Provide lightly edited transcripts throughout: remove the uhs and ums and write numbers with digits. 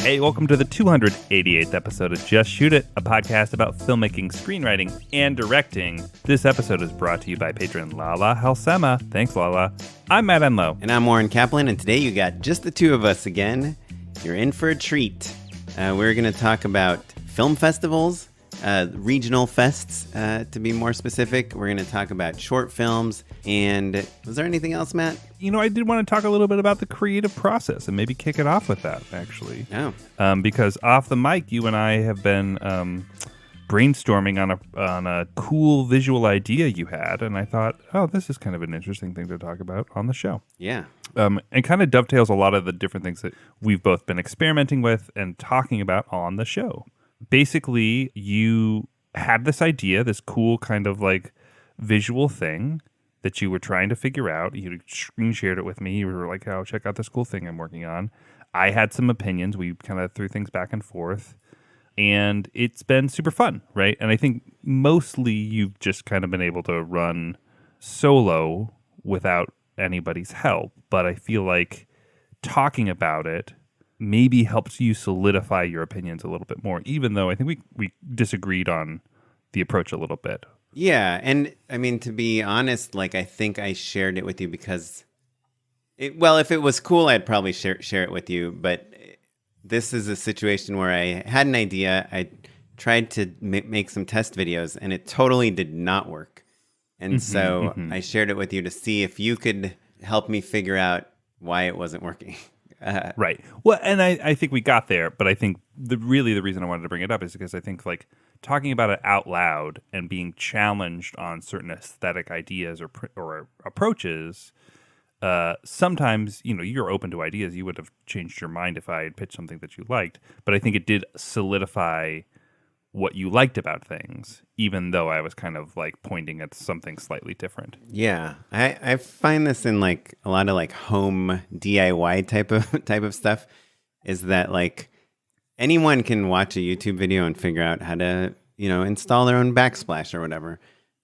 Hey, welcome to the 288th episode of Just Shoot It, a podcast about filmmaking, screenwriting, and directing. This episode is brought to you by patron Lala Halsema. Thanks, Lala. I'm Matt Enlow. And I'm Oren Kaplan, and today you got just the two of us again. You're in for a treat. We're going to talk about film festivals, regional fests, to be more specific. We're going to talk about short films, and was there anything else, Matt? You know, I did want to talk a little bit about the creative process and maybe kick it off with that, actually. Oh. Because off the mic, you and I have been brainstorming on a cool visual idea you had, and I thought, oh, this is kind of an interesting thing to talk about on the show. Yeah. And kind of dovetails a lot of the different things that we've both been experimenting with and talking about on the show. Basically, you had this idea, this cool kind of like visual thing that you were trying to figure out. You screen shared it with me. You were like, oh, check out this cool thing I'm working on. I had some opinions. We kind of threw things back and forth. And it's been super fun, right? And I think mostly you've just kind of been able to run solo without anybody's help. But I feel like talking about it maybe helps you solidify your opinions a little bit more, even though I think we disagreed on the approach a little bit. Yeah, and I mean, to be honest, like I think I shared it with you because, if it was cool, I'd probably share it with you. But this is a situation where I had an idea. I tried to make some test videos, and it totally did not work. And so I shared it with you to see if you could help me figure out why it wasn't working. Right. Well, and I think we got there, but I think the reason I wanted to bring it up is because I think like talking about it out loud and being challenged on certain aesthetic ideas or approaches, sometimes, you know, you're open to ideas. You would have changed your mind if I had pitched something that you liked, but I think it did solidify what you liked about things, even though I was kind of like pointing at something slightly different. Yeah, I find this in like a lot of like home DIY type of stuff, is that like anyone can watch a YouTube video and figure out how to, you know, install their own backsplash or whatever.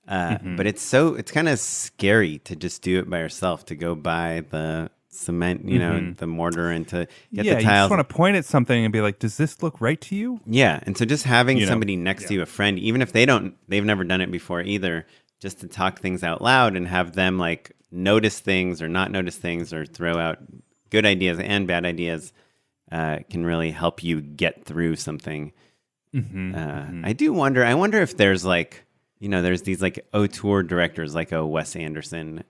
But it's kind of scary to just do it by yourself, to go buy the cement, you know, the mortar, and to get the tiles. You just want to point at something and be like, does this look right to you? Yeah. And so just having somebody next to you, a friend, even if they've never done it before either, just to talk things out loud and have them like notice things or not notice things or throw out good ideas and bad ideas, can really help you get through something. I wonder if there's like, you know, there's these like auteur directors like a Wes Anderson,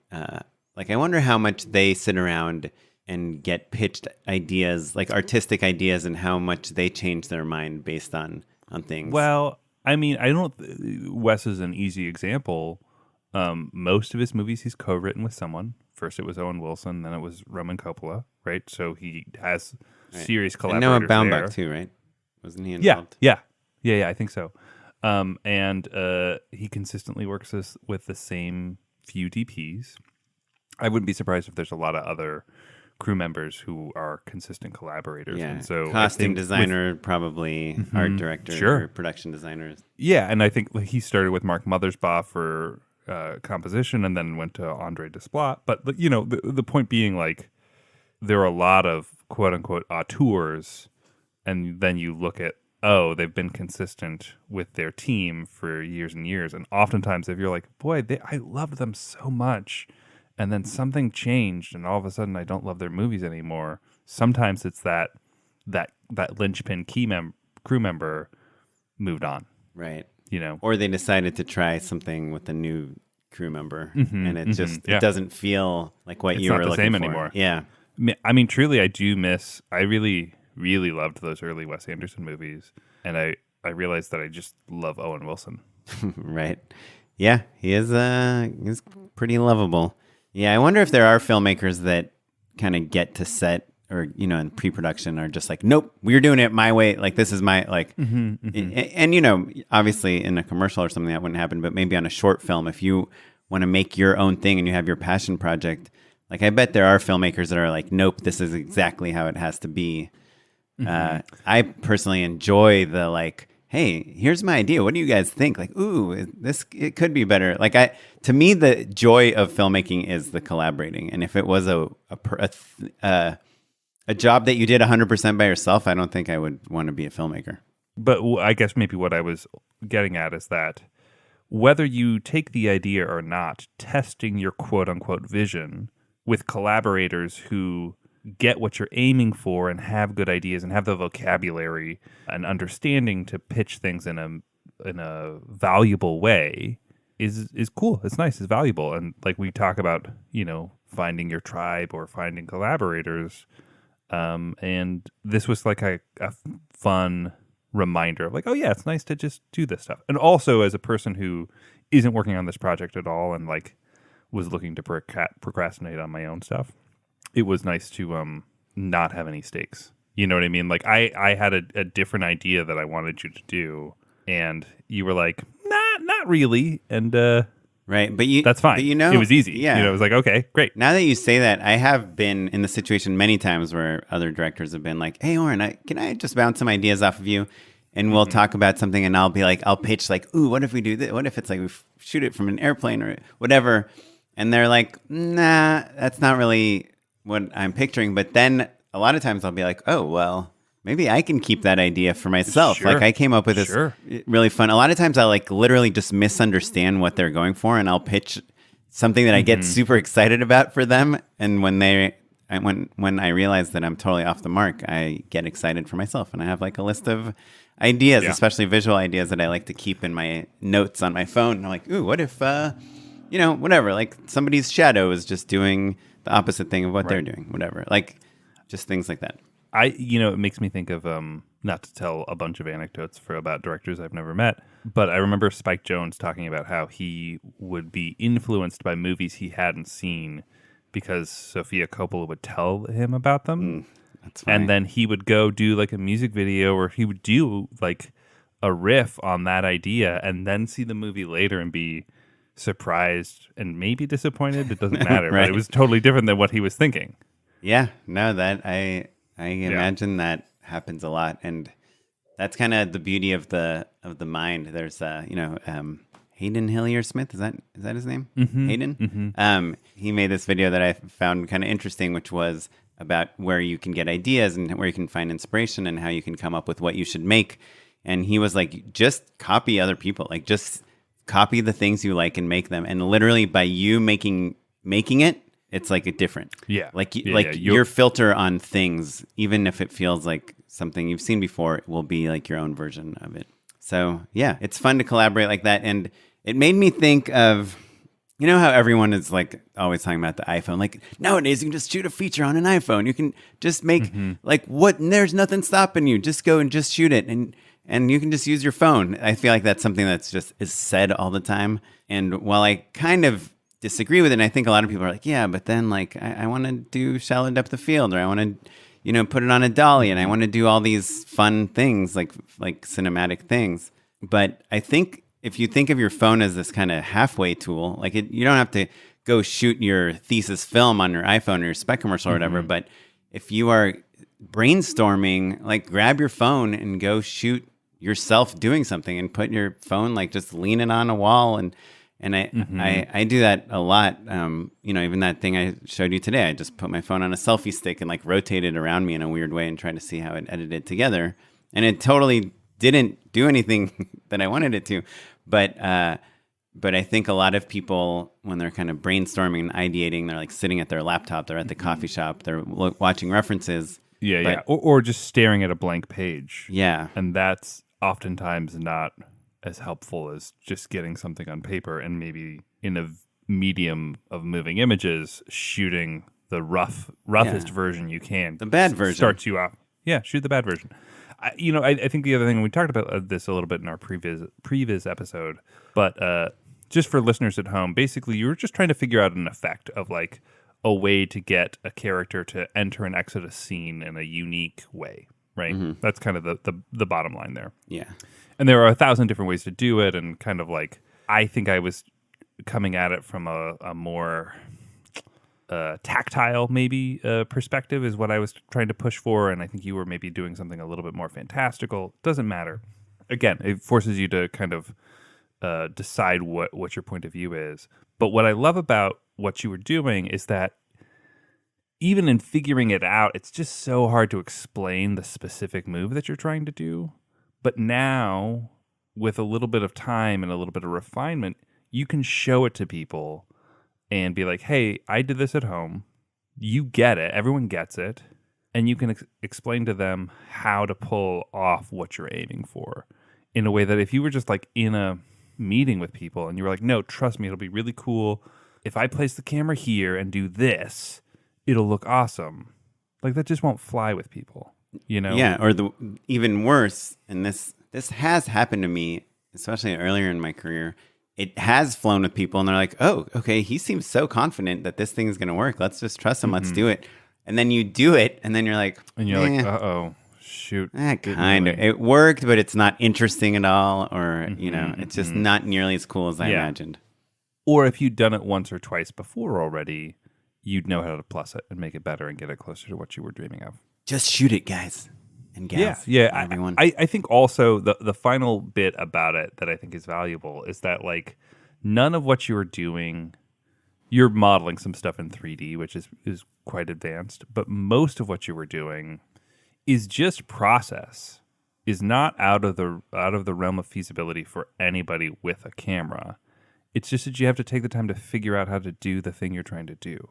like, I wonder how much they sit around and get pitched ideas, like artistic ideas, and how much they change their mind based on things. Well, I mean, Wes is an easy example. Most of his movies he's co-written with someone. First it was Owen Wilson, then it was Roman Coppola, right? So he has serious collaborators. And Noah Baumbach too, right? Wasn't he involved? Yeah, I think so. And he consistently works with the same few DPs. I wouldn't be surprised if there's a lot of other crew members who are consistent collaborators. Yeah, and so costume designer, probably art director, or production designers. Yeah, and I think he started with Mark Mothersbaugh for composition, and then went to Andre Desplat. But you know, the point being, like, there are a lot of quote unquote auteurs, and then you look at, oh, they've been consistent with their team for years and years, and oftentimes if you're like, boy, I loved them so much, and then something changed, and all of a sudden I don't love their movies anymore. Sometimes it's that linchpin crew member moved on, right? You know, or they decided to try something with a new crew member, and it just it doesn't feel like what you were looking for. It's not the same anymore. Yeah, I mean, truly, I do miss. I really, really loved those early Wes Anderson movies, and I realized that I just love Owen Wilson. Right? Yeah, he's pretty lovable. Yeah, I wonder if there are filmmakers that kind of get to set, or, you know, in pre-production are just like, nope, we're doing it my way. Like, this is my, like, and, you know, obviously in a commercial or something that wouldn't happen, but maybe on a short film, if you want to make your own thing and you have your passion project, like, I bet there are filmmakers that are like, nope, this is exactly how it has to be. I personally enjoy the, like, hey, here's my idea. What do you guys think? Like, ooh, it could be better. Like, to me, the joy of filmmaking is the collaborating. And if it was a a job that you did 100% by yourself, I don't think I would want to be a filmmaker. But I guess maybe what I was getting at is that whether you take the idea or not, testing your quote unquote vision with collaborators who get what you're aiming for and have good ideas and have the vocabulary and understanding to pitch things in a valuable way is cool. It's nice. It's valuable. And like we talk about, finding your tribe or finding collaborators. And this was like a fun reminder of like, oh yeah, it's nice to just do this stuff. And also as a person who isn't working on this project at all and like was looking to procrastinate on my own stuff, it was nice to not have any stakes. You know what I mean? Like I had a different idea that I wanted you to do, and you were like, not really. And right, that's fine. But it was easy. Yeah, it was like, okay, great. Now that you say that, I have been in the situation many times where other directors have been like, "Hey, Oren, can I just bounce some ideas off of you?" And we'll talk about something, and I'll pitch like, "Ooh, what if we do this? What if it's like we shoot it from an airplane or whatever?" And they're like, "Nah, that's not really what I'm picturing." But then a lot of times I'll be like, "Oh, well, maybe I can keep that idea for myself." Sure. Like I came up with this really fun. A lot of times I'll like literally just misunderstand what they're going for, and I'll pitch something that I get super excited about for them. And when I realize that I'm totally off the mark, I get excited for myself, and I have like a list of ideas, especially visual ideas that I like to keep in my notes on my phone. And I'm like, ooh, what if, whatever, like somebody's shadow is just doing the opposite thing of what they're doing, whatever, like just things like that. It makes me think of, not to tell a bunch of anecdotes about directors I've never met, but I remember Spike Jonze talking about how he would be influenced by movies he hadn't seen because Sofia Coppola would tell him about them. That's funny. And then he would go do like a music video or he would do like a riff on that idea and then see the movie later and be surprised and maybe disappointed. It doesn't matter, Right. but it was totally different than what he was thinking. Yeah, no, that I imagine that happens a lot, and that's kind of the beauty of the mind. There's Hayden Hillier Smith, is that his name? Hayden. He made this video that I found kind of interesting, which was about where you can get ideas and where you can find inspiration and how you can come up with what you should make. And he was like, just copy other people, like just copy the things you like and make them. And literally by you making it, it's like a different. Yeah. Your filter on things, even if it feels like something you've seen before, it will be like your own version of it. So yeah, it's fun to collaborate like that. And it made me think of, how everyone is like always talking about the iPhone. Like nowadays you can just shoot a feature on an iPhone. You can just make there's nothing stopping you. Just go and just shoot it. And you can just use your phone. I feel like that's something that's just is said all the time. And while I kind of disagree with it, and I think a lot of people are like, yeah, but then like I want to do shallow depth of field, or I want to, put it on a dolly, and I want to do all these fun things like cinematic things. But I think if you think of your phone as this kind of halfway tool, like you don't have to go shoot your thesis film on your iPhone or your spec commercial or whatever. But if you are brainstorming, like grab your phone and go shoot yourself doing something and put your phone, like just lean it on a wall. And I do that a lot. Even that thing I showed you today, I just put my phone on a selfie stick and like rotate it around me in a weird way and try to see how it edited together. And it totally didn't do anything that I wanted it to. But I think a lot of people, when they're kind of brainstorming and ideating, they're like sitting at their laptop, they're at the coffee shop, they're watching references. Yeah. Or just staring at a blank page. Yeah. And that's oftentimes not as helpful as just getting something on paper and maybe in a medium of moving images, shooting the roughest version you can. The bad version. Starts you off. Yeah, shoot the bad version. I think the other thing, we talked about this a little bit in our previous episode, but just for listeners at home, basically you were just trying to figure out an effect of like a way to get a character to enter and exit a scene in a unique way, right? That's kind of the bottom line there. Yeah. And there are 1,000 different ways to do it, and kind of like, I think I was coming at it from a more tactile maybe perspective is what I was trying to push for, and I think you were maybe doing something a little bit more fantastical. Doesn't matter. Again, it forces you to kind of decide what your point of view is. But what I love about what you were doing is that even in figuring it out, it's just so hard to explain the specific move that you're trying to do. But now, with a little bit of time and a little bit of refinement, you can show it to people and be like, hey, I did this at home. You get it. Everyone gets it. And you can explain to them how to pull off what you're aiming for in a way that if you were just like in a meeting with people and you were like, no, trust me, it'll be really cool. If I place the camera here and do this, it'll look awesome. Like that just won't fly with people, you know? Yeah, or the even worse, and this has happened to me, especially earlier in my career. It has flown with people and they're like, oh, okay, he seems so confident that this thing is going to work. Let's just trust him. Let's do it. And then you do it, and then you're like, like, uh-oh, shoot. Kind of. It worked, but it's not interesting at all, or, it's just not nearly as cool as I imagined. Or if you'd done it once or twice before already, you'd know how to plus it and make it better and get it closer to what you were dreaming of. Just shoot it, guys and gals. Yeah. Everyone. I think also the final bit about it that I think is valuable is that, like, none of what you were doing... You're modeling some stuff in 3D, which is quite advanced, but most of what you were doing is just process, is not out of the realm of feasibility for anybody with a camera. It's just that you have to take the time to figure out how to do the thing you're trying to do.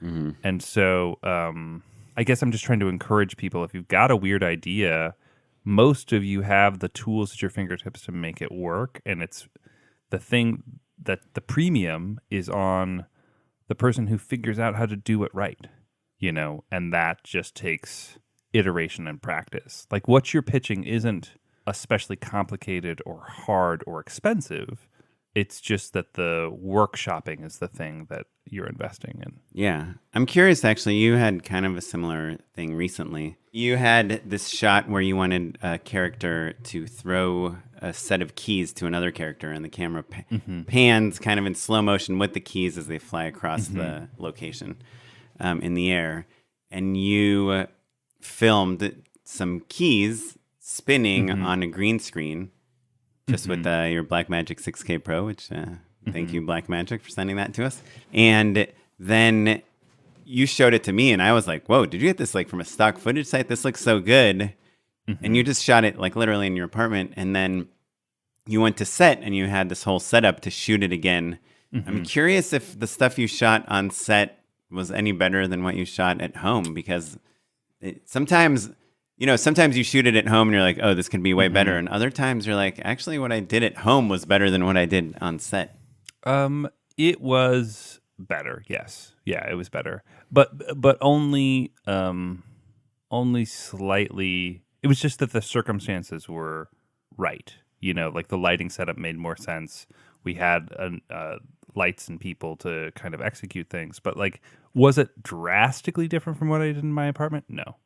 Mm-hmm. And so I guess I'm just trying to encourage people, if you've got a weird idea, most of you have the tools at your fingertips to make it work, and it's the thing that the premium is on the person who figures out how to do it right, and that just takes iteration and practice. Like, what you're pitching isn't especially complicated or hard or expensive. It's just that the workshopping is the thing that you're investing in. Yeah. I'm curious, actually, you had kind of a similar thing recently. You had this shot where you wanted a character to throw a set of keys to another character, and the camera pans kind of in slow motion with the keys as they fly across the location in the air. And you filmed some keys spinning on a green screen, just with your Blackmagic 6K Pro, which thank you, Blackmagic, for sending that to us. And then you showed it to me, and I was like, whoa, did you get this like from a stock footage site? This looks so good. And you just shot it like literally in your apartment, and then you went to set and you had this whole setup to shoot it again. I'm curious if the stuff you shot on set was any better than what you shot at home, because sometimes you shoot it at home and you're like, oh, this could be way better. And other times you're like, actually, what I did at home was better than what I did on set. It was better. Yes. Yeah, it was better. But only slightly. It was just that the circumstances were right. Like the lighting setup made more sense. We had lights and people to kind of execute things. But like, was it drastically different from what I did in my apartment? No,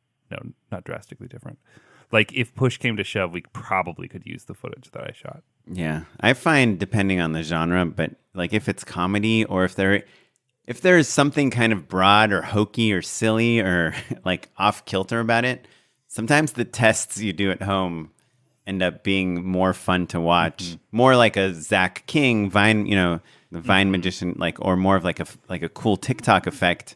not drastically different. Like, if push came to shove, we probably could use the footage that I shot. Yeah, I find, depending on the genre, but like if it's comedy, or if there is something kind of broad or hokey or silly or like off kilter about it, sometimes the tests you do at home end up being more fun to watch. More like a Zach King Vine, the Vine magician, like, or more of like a cool TikTok effect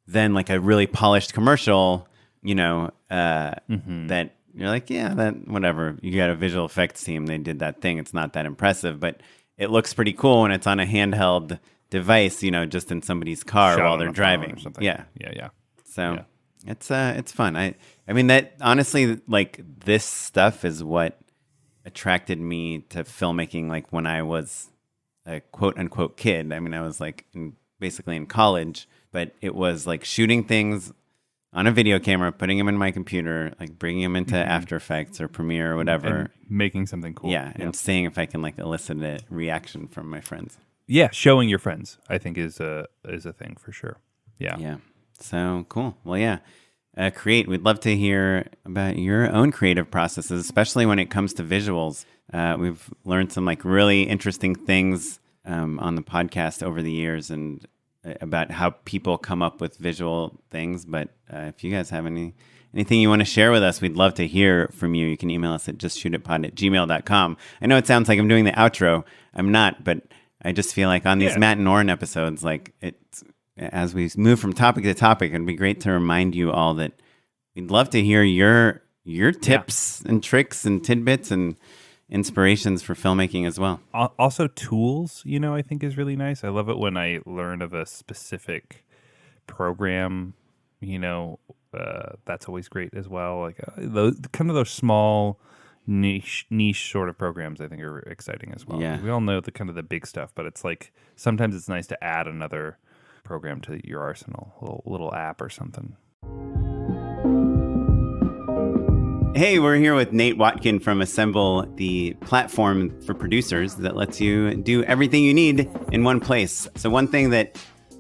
than like a really polished commercial. That you're like, yeah, that whatever. You got a visual effects team, they did that thing. It's not that impressive, but it looks pretty cool when it's on a handheld device, just in somebody's car while they're driving. Or something. Yeah. So yeah. It's fun. I mean, that honestly, like, this stuff is what attracted me to filmmaking. Like, when I was a quote unquote kid, I mean, I was like basically in college, but it was like shooting things on a video camera, putting them in my computer, like bringing them into After Effects or Premiere or whatever. And making something cool. Yeah, and seeing if I can like elicit a reaction from my friends. Yeah, showing your friends, I think, is a thing for sure. Yeah. Yeah. So cool. Well, yeah. Create. We'd love to hear about your own creative processes, especially when it comes to visuals. We've learned some like really interesting things on the podcast over the years, and about how people come up with visual things. But if you guys have anything you want to share with us, we'd love to hear from you. You can email us at justshootitpod@gmail.com. I know it sounds like I'm doing the outro. I'm not, but I just feel like on these Matt and Oren episodes, like as we move from topic to topic, it'd be great to remind you all that we'd love to hear your tips and tricks and tidbits and inspirations for filmmaking as well. Also, tools, I think is really nice. I love it when I learn of a specific program, that's always great as well. Like those small niche sort of programs, I think are exciting as well. Yeah. We all know the kind of the big stuff, but it's like sometimes it's nice to add another program to your arsenal, a little app or something. Hey, we're here with Nate Watkin from Assemble, the platform for producers that lets you do everything you need in one place. So one thing that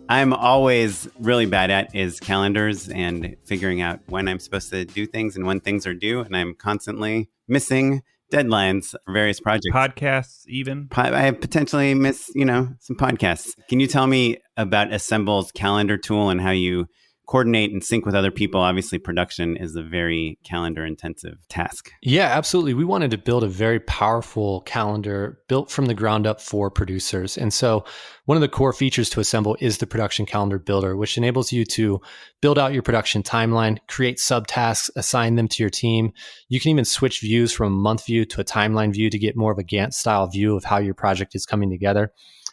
I'm always really bad at is calendars and figuring out when I'm supposed to do things and when things are due. And I'm constantly missing deadlines for various projects. Podcasts even? I potentially miss, some podcasts. Can you tell me about Assemble's calendar tool and how you coordinate and sync with other people? Obviously, production is a very calendar-intensive task. Yeah, absolutely. We wanted to build a very powerful calendar built from the ground up for producers. And so one of the core features to Assemble is the production calendar builder, which enables you to build out your production timeline, create subtasks, assign them to your team. You can even switch views from a month view to a timeline view to get more of a Gantt-style view of how your project is coming together.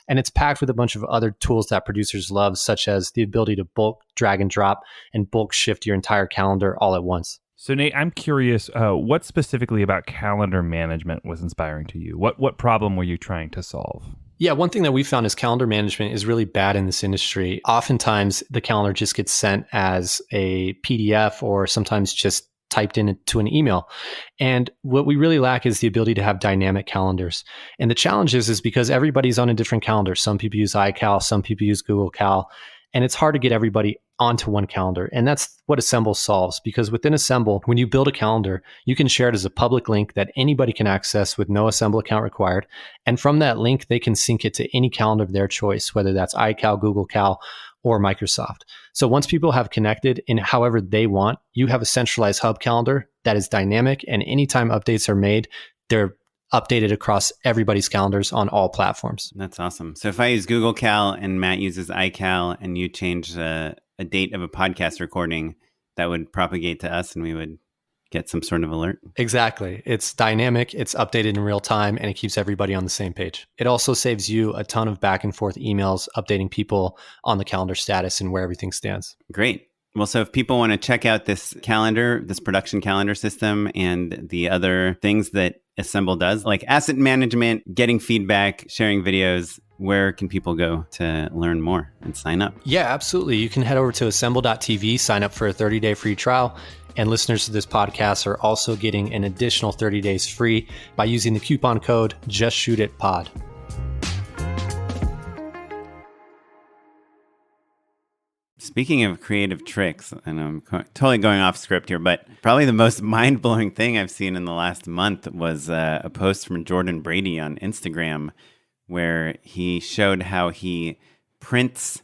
And it's packed with a bunch of other tools that producers love, such as the ability to bulk drag and drop and bulk shift your entire calendar all at once. So Nate, I'm curious, what specifically about calendar management was inspiring to you? What problem were you trying to solve? Yeah, one thing that we found is calendar management is really bad in this industry. Oftentimes, the calendar just gets sent as a PDF or sometimes just typed into an email. And what we really lack is the ability to have dynamic calendars. And the challenge is because everybody's on a different calendar. Some people use iCal, some people use Google Cal, and it's hard to get everybody onto one calendar. And that's what Assemble solves, because within Assemble, when you build a calendar, you can share it as a public link that anybody can access with no Assemble account required. And from that link, they can sync it to any calendar of their choice, whether that's iCal, Google Cal, or Microsoft. So once people have connected in however they want, you have a centralized hub calendar that is dynamic, and anytime updates are made, they're updated across everybody's calendars on all platforms. That's awesome. So if I use Google Cal and Matt uses iCal and you change a date of a podcast recording, that would propagate to us and we would get some sort of alert? Exactly. It's dynamic, it's updated in real time, and it keeps everybody on the same page. It also saves you a ton of back and forth emails updating people on the calendar status and where everything stands. Great. Well, so if people want to check out this calendar, this production calendar system, and the other things that Assemble does, like asset management, getting feedback, sharing videos, where can people go to learn more and sign up? Yeah, absolutely. You can head over to assemble.tv, sign up for a 30-day free trial. And listeners to this podcast are also getting an additional 30 days free by using the coupon code JustShootItPod. Speaking of creative tricks, and I'm totally going off script here, but probably the most mind-blowing thing I've seen in the last month was a post from Jordan Brady on Instagram where he showed how he prints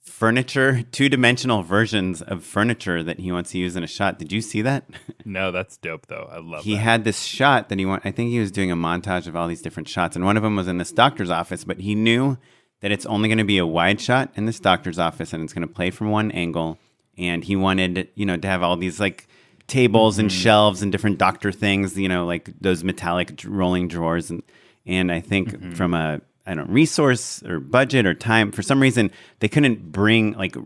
furniture, two-dimensional versions of furniture that he wants to use in a shot. Did you see that? No, that's dope, though. I love He that. had this shot that I think he was doing a montage of all these different shots, and one of them was in this doctor's office, but he knew that it's only going to be a wide shot in this doctor's office, and it's going to play from one angle, and he wanted, to have all these, like, tables and shelves and different doctor things, like those metallic rolling drawers, and I think from a resource or budget or time, for some reason, they couldn't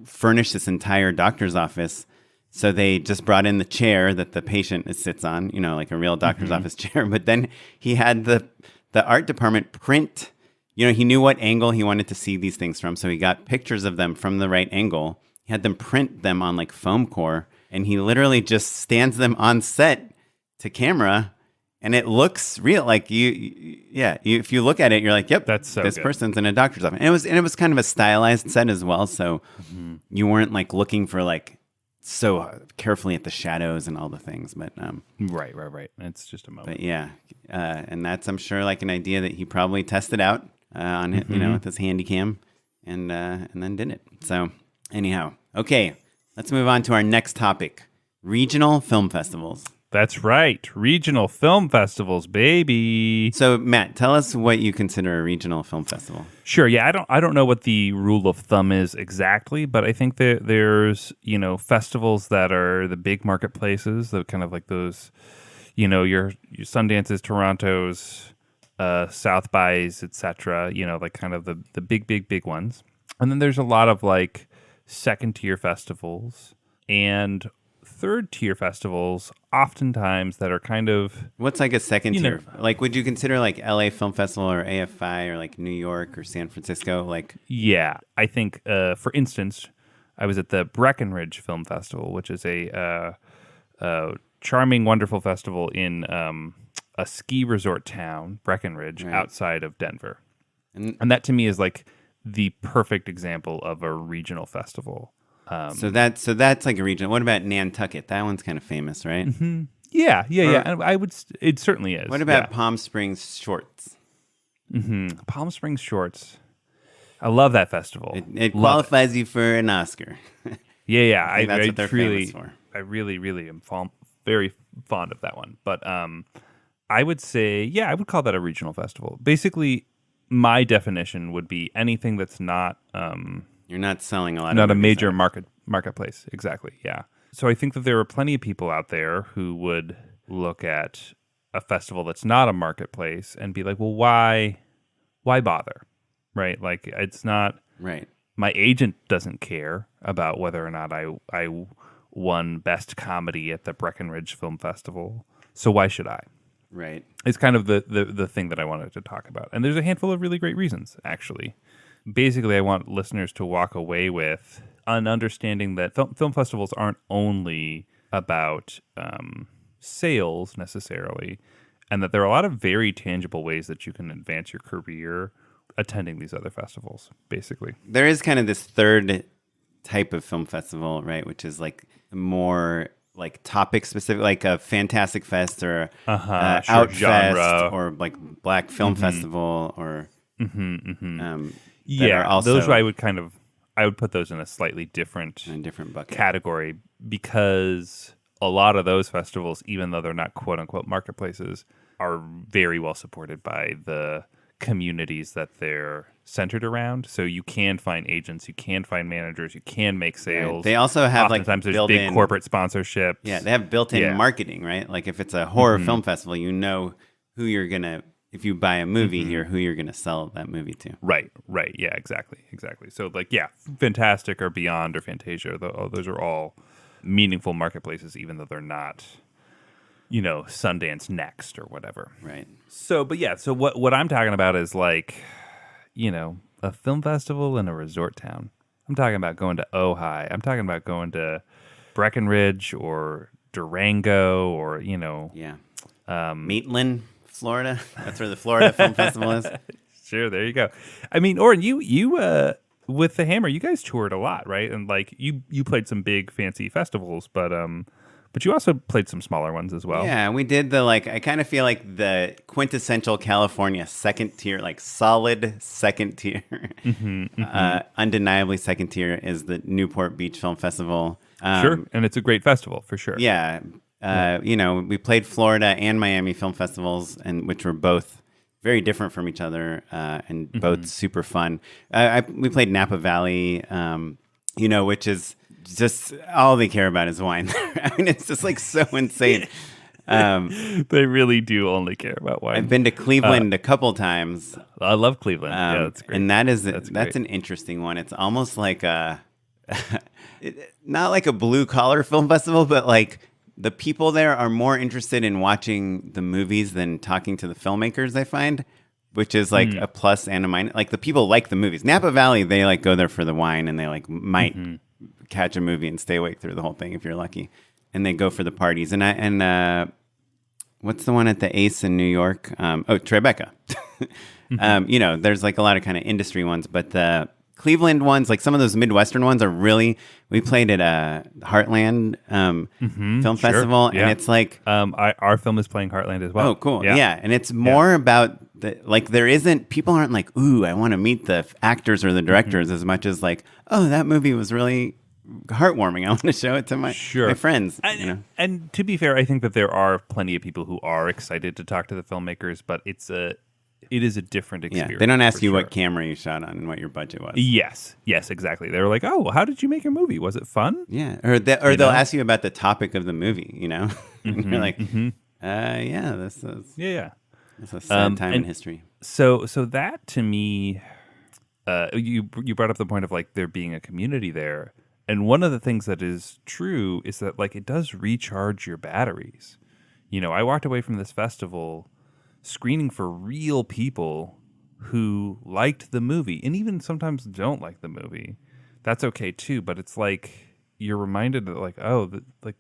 furnish this entire doctor's office. So they just brought in the chair that the patient sits on, like a real doctor's office chair. But then he had the art department print, he knew what angle he wanted to see these things from. So he got pictures of them from the right angle. He had them print them on like foam core. And he literally just stands them on set to camera. And it looks real, like if you look at it, you're like, "Yep, that's so this good. person's in a doctor's office." And it was kind of a stylized set as well, so you weren't like looking for like so carefully at the shadows and all the things. But Right. It's just a moment. but yeah, and that's I'm sure like an idea that he probably tested out on it, with his handy cam, and then did it. So anyhow, okay, let's move on to our next topic: regional film festivals. That's right. Regional film festivals, baby. So, Matt, tell us what you consider a regional film festival. Sure. Yeah, I don't know what the rule of thumb is exactly, but I think that there's, festivals that are the big marketplaces, the kind of like those, your Sundances, Torontos, South Bys, etc. Like kind of the big ones. And then there's a lot of like second tier festivals and third tier festivals, oftentimes that are kind of what's like a second tier. Like, would you consider like LA Film Festival or AFI or like New York or San Francisco? Like, yeah, I think for instance, I was at the Breckenridge Film Festival, which is a charming, wonderful festival in a ski resort town, Breckenridge, right, outside of Denver, and that to me is like the perfect example of a regional festival. So that's like a regional. What about Nantucket? That one's kind of famous, right? Mm-hmm. Yeah. And I would. It certainly is. What about Palm Springs Shorts? Mm-hmm. Palm Springs Shorts. I love that festival. It qualifies you for an Oscar. Yeah. I think that's what they're famous for. I really am very fond of that one. But I would say, I would call that a regional festival. Basically, my definition would be anything that's not. You're not selling a lot. Not a major marketplace. Exactly. Yeah. So I think that there are plenty of people out there who would look at a festival that's not a marketplace and be like, well, why bother? Right. Like it's not right. My agent doesn't care about whether or not I won best comedy at the Breckenridge Film Festival. So why should I? Right. It's kind of the thing that I wanted to talk about. And there's a handful of really great reasons, actually. Basically, I want listeners to walk away with an understanding that film festivals aren't only about sales necessarily, and that there are a lot of very tangible ways that you can advance your career attending these other festivals, basically. There is kind of this third type of film festival, right, which is like more like topic specific, like a Fantastic Fest or Outfest or like Black Film Festival or... those I would put those in a slightly different bucket category, because a lot of those festivals, even though they're not quote unquote marketplaces, are very well supported by the communities that they're centered around. So you can find agents, you can find managers, you can make sales. Right. They also have oftentimes there's big corporate sponsorships. Yeah, they have built-in marketing, right? Like if it's a horror film festival, you know who you're gonna. If you buy a movie here, who you're going to sell that movie to. Right. Yeah, exactly. So like, Fantastic or Beyond or Fantasia, those are all meaningful marketplaces, even though they're not, Sundance Next or whatever. Right. So what I'm talking about is like, a film festival in a resort town. I'm talking about going to Ojai. I'm talking about going to Breckenridge or Durango or, Maitland, Florida. That's where the Florida Film Festival is. Sure, there you go. I mean, Oren, you with the Hammer, you guys toured a lot, right? And like you played some big fancy festivals, but you also played some smaller ones as well. Yeah, we did I kind of feel like the quintessential California second tier, like solid second tier, undeniably second tier is the Newport Beach Film Festival. Sure, and it's a great festival for sure. Yeah. We played Florida and Miami film festivals, and which were both very different from each other, and both super fun. We played Napa Valley, which is just all they care about is wine. I mean, it's just like so insane. They really do only care about wine. I've been to Cleveland a couple times. I love Cleveland. Yeah, that's great. And that's an interesting one. It's almost like not like a blue collar film festival, but like the people there are more interested in watching the movies than talking to the filmmakers, I find, which is like a plus and a minus. Like the people like the movies. Napa Valley, they like go there for the wine, and they like might catch a movie and stay awake through the whole thing if you're lucky. And they go for the parties. And what's the one at the Ace in New York? Tribeca. There's like a lot of kind of industry ones, but the Cleveland ones, like some of those Midwestern ones, are really. We played at Heartland Film Festival, and it's like our film is playing Heartland as well. Oh, cool! Yeah, and it's more about people aren't like, ooh, I want to meet the actors or the directors as much as like, oh, that movie was really heartwarming. I want to show it to my friends. And to be fair, I think that there are plenty of people who are excited to talk to the filmmakers, but it is a different experience. Yeah, they don't ask you what camera you shot on and what your budget was. Yes, exactly. They're like, "Oh, how did you make your movie? Was it fun?" Yeah, or they'll ask you about the topic of the movie. And you're like, "Yeah, this is it's a sad time in history." So that to me, you brought up the point of like there being a community there, and one of the things that is true is that like it does recharge your batteries. I walked away from this festival screening for real people who liked the movie and even sometimes don't like the movie. That's okay too, but it's like you're reminded that like, like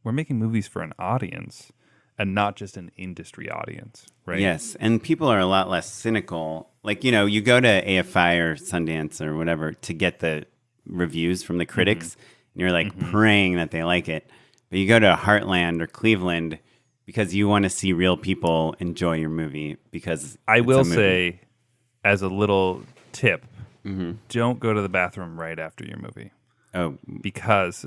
we're making movies for an audience and not just an industry audience, right? Yes, and people are a lot less cynical. Like, you go to AFI or Sundance or whatever to get the reviews from the critics, and you're like praying that they like it. But you go to Heartland or Cleveland because you want to see real people enjoy your movie. Because I will say, as a little tip, don't go to the bathroom right after your movie. Oh, because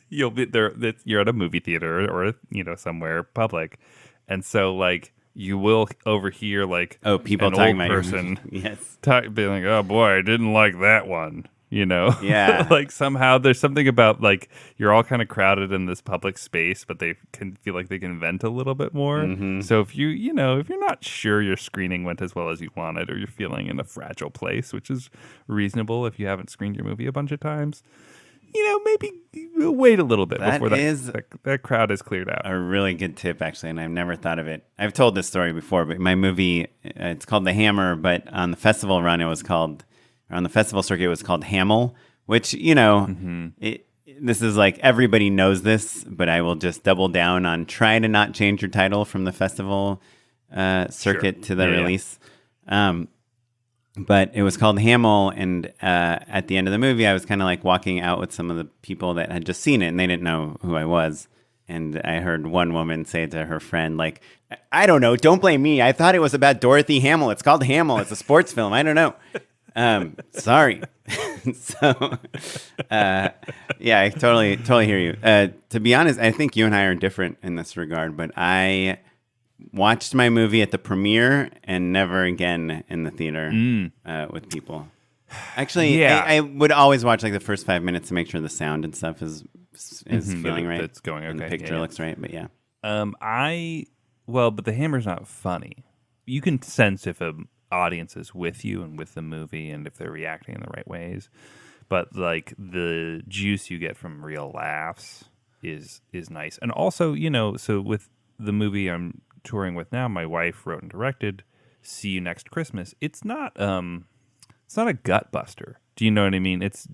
you'll be there. You're at a movie theater or somewhere public, and so like you will overhear like people an talking old about person yes being like, "Oh boy, I didn't like that one." Yeah. Like somehow there's something about like you're all kind of crowded in this public space, but they can feel like they can vent a little bit more. So if if you're not sure your screening went as well as you wanted, or you're feeling in a fragile place, which is reasonable if you haven't screened your movie a bunch of times, maybe wait a little bit before that crowd is cleared out. A really good tip, actually, and I've never thought of it. I've told this story before, but my movie, it's called The Hammer, but on the festival run, on the festival circuit, it was called Hamill, which, this is like everybody knows this, but I will just double down on try to not change your title from the festival circuit to the release. But it was called Hamill, and at the end of the movie, I was kind of like walking out with some of the people that had just seen it, and they didn't know who I was. And I heard one woman say to her friend, like, "I don't know, don't blame me. I thought it was about Dorothy Hamill. It's called Hamill. It's a sports film. I don't know." Sorry. So, I totally hear you. To be honest, I think you and I are different in this regard, but I watched my movie at the premiere and never again in the theater with people. Actually, I would always watch like the first 5 minutes to make sure the sound and stuff is feeling right. It's going okay. And the picture looks right, but yeah. But The Hammer's not funny. You can sense if a audience is with you and with the movie and if they're reacting in the right ways, but like the juice you get from real laughs is nice. And also, so with the movie I'm touring with now, my wife wrote and directed See You Next Christmas. It's not a gut buster. Do you know what I mean? It's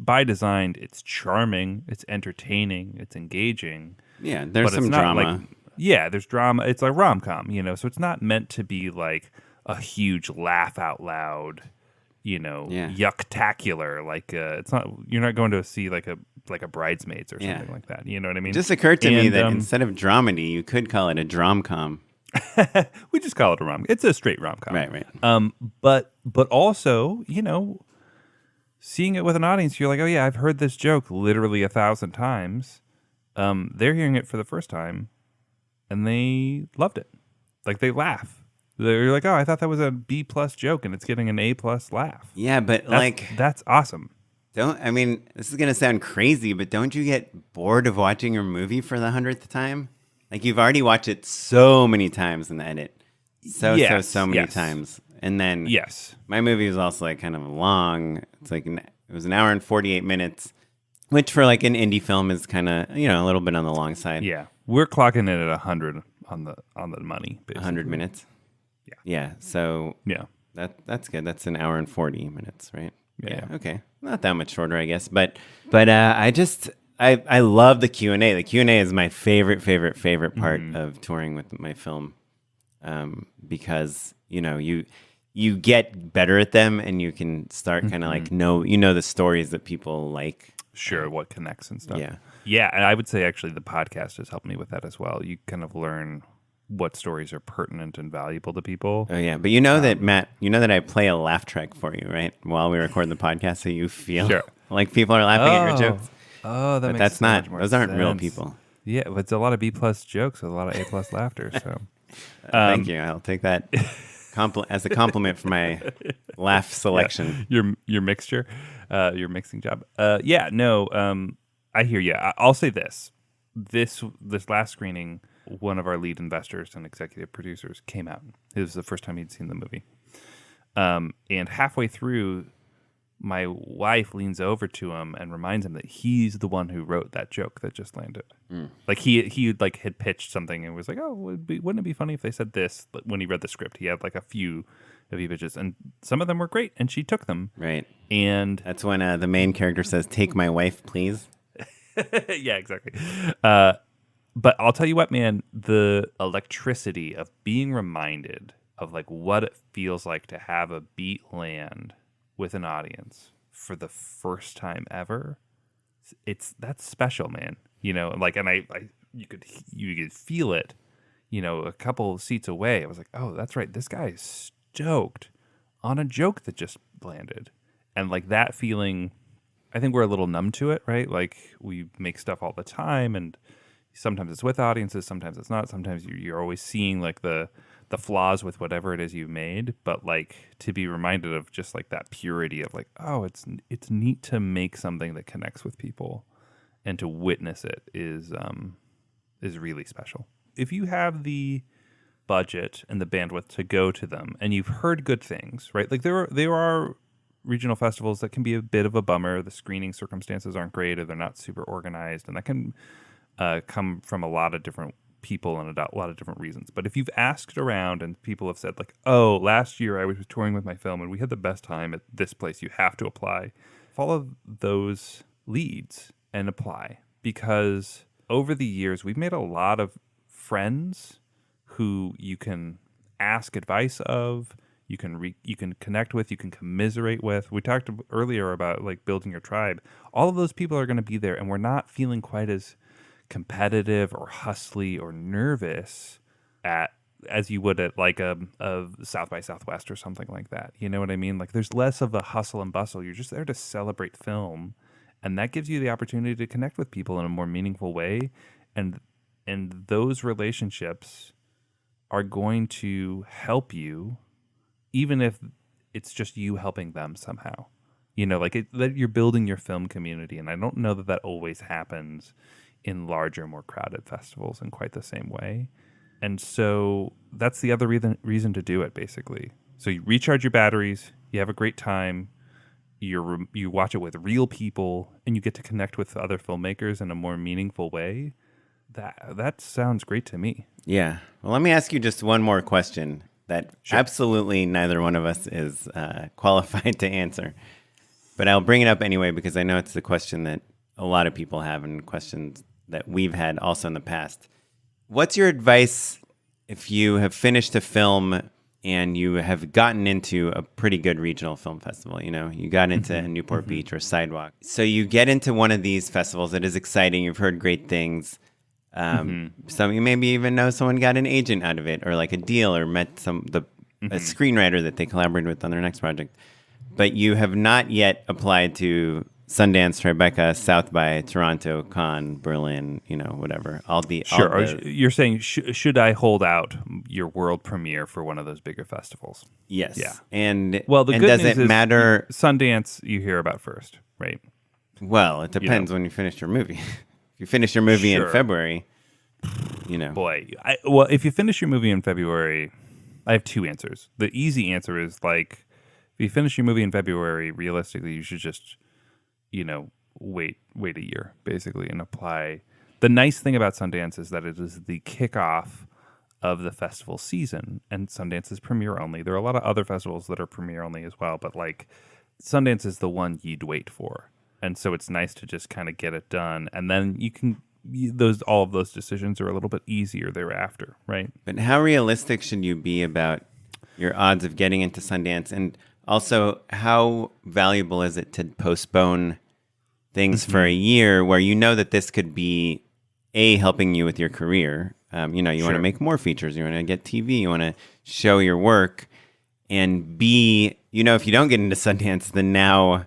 by design, it's charming, it's entertaining, it's engaging. Yeah, there's some drama. There's drama. It's a rom-com, so it's not meant to be like a huge laugh out loud, yucktacular. Like it's not. You're not going to see like a Bridesmaids or something like that. You know what I mean? It just occurred to me that instead of dramedy, you could call it a drom-com. We just call it a rom. It's a straight rom-com. Right. But also, seeing it with an audience, you're like, oh yeah, I've heard this joke literally 1,000 times. They're hearing it for the first time, and they loved it. Like they laugh. They're like, oh, I thought that was a B+ joke, and it's getting an A+ laugh. Yeah, but that's awesome. This is gonna sound crazy, but don't you get bored of watching your movie for the 100th time? Like you've already watched it so many times in the edit, so many times, and then my movie was also like kind of long. It's like it was an hour and 48 minutes, which for like an indie film is kind of a little bit on the long side. Yeah, we're clocking it at 100 on the money. Basically. 100 minutes. Yeah. So that's good. That's an hour and 40 minutes, right? Yeah. Okay. Not that much shorter, I guess. But I love the Q&A. The Q&A is my favorite part of touring with my film, because you get better at them and you can start kind of like know the stories that people like. Sure, what connects and stuff. Yeah. Yeah, and I would say actually the podcast has helped me with that as well. You kind of learn what stories are pertinent and valuable to people. Oh yeah, but you know that Matt, you know that I play a laugh track for you, right? While we record the podcast, so you feel Sure. like people are laughing at your jokes. Oh, that But makes that's so not; much more those aren't real sense. people. Yeah, but it's a lot of B+ jokes with a lot of A+ laughter. So Thank you. I'll take that as a compliment for my laugh selection. your mixture, your mixing job. I hear you. I'll say this. This last screening, one of our lead investors and executive producers came out. It was the first time he'd seen the movie. And halfway through, my wife leans over to him and reminds him that he's the one who wrote that joke that just landed. Like he like had pitched something and was like, "Oh, wouldn't it be funny if they said this?" But when he read the script, he had like a few of the pitches, and some of them were great, and she took them. Right. And That's when the main character says, "Take my wife, please." yeah, exactly. But I'll tell you what, man, the electricity of being reminded of like what it feels like to have a beat land with an audience for the first time ever, that's special, man. You know, like, and you could feel it, you know, a couple seats away. I was like, oh, that's right. This guy is stoked on a joke that just landed. And like that feeling, I think we're a little numb to it, right? Like we make stuff all the time, and sometimes it's with audiences, sometimes it's not. Sometimes you're always seeing like the flaws with whatever it is you made, but like to be reminded of just like that purity of like, oh, it's neat to make something that connects with people, and to witness it is really special. If you have the budget and the bandwidth to go to them, and you've heard good things, right? Like there are regional festivals that can be a bit of a bummer. The screening circumstances aren't great, or they're not super organized, and that can come from a lot of different people and a lot of different reasons. But if you've asked around and people have said like, oh, last year I was touring with my film and we had the best time at this place, you have to apply. Follow those leads and apply, because over the years we've made a lot of friends who you can ask advice of, you can connect with, you can commiserate with. We talked earlier about like building your tribe. All of those people are going to be there, and we're not feeling quite as competitive or hustly or nervous as you would at like a South by Southwest or something like that. You know what I mean? Like there's less of a hustle and bustle. You're just there to celebrate film, and that gives you the opportunity to connect with people in a more meaningful way, and those relationships are going to help you, even if it's just you helping them somehow. You know, like that you're building your film community, and I don't know that always happens in larger, more crowded festivals in quite the same way. And so that's the other reason to do it, basically. So you recharge your batteries, you have a great time, you watch it with real people, and you get to connect with other filmmakers in a more meaningful way. That sounds great to me. Yeah. Well, let me ask you just one more question that absolutely neither one of us is qualified to answer. But I'll bring it up anyway, because I know it's the question that a lot of people have, and questions that we've had also in the past. What's your advice if you have finished a film and you have gotten into a pretty good regional film festival? You know, you got into Newport Beach or Sidewalk. So you get into one of these festivals that is exciting. You've heard great things. Some you maybe even know someone got an agent out of it, or like a deal, or met a screenwriter that they collaborated with on their next project. But you have not yet applied to Sundance, Tribeca, South by, Toronto, Cannes, Berlin, you know, whatever. You're saying, should I hold out your world premiere for one of those bigger festivals? Yes. Yeah. And well, the and good does news it is matter? Sundance, you hear about first, right? Well, it depends when you finish your movie. If you finish your movie in February, you know. Boy, well, if you finish your movie in February, I have two answers. The easy answer is like, if you finish your movie in February, realistically, you should just, you know, wait a year, basically, and apply. The nice thing about Sundance is that it is the kickoff of the festival season, and Sundance is premiere only. There are a lot of other festivals that are premiere only as well, but like Sundance is the one you'd wait for. And so it's nice to just kind of get it done, and then all of those decisions are a little bit easier thereafter, right? But how realistic should you be about your odds of getting into Sundance? And also, how valuable is it to postpone things for a year where you know that this could be helping you with your career, You want Sure. to make more features. You want to get TV. You want to show your work. And B, if you don't get into Sundance, then now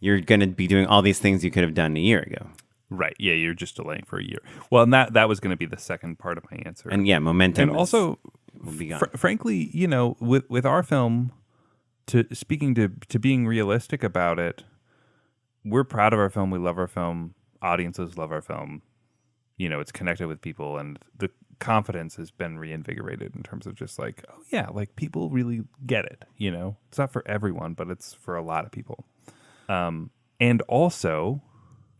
you're going to be doing all these things you could have done a year ago. Right. Yeah, you're just delaying for a year. Well, and that was going to be the second part of my answer. And yeah, momentum And also, will be gone. frankly, with our film, to being realistic about it, we're proud of our film. We love our film. Audiences love our film. It's connected with people, and the confidence has been reinvigorated in terms of just like, oh yeah, like people really get it. It's not for everyone, but it's for a lot of people. And also,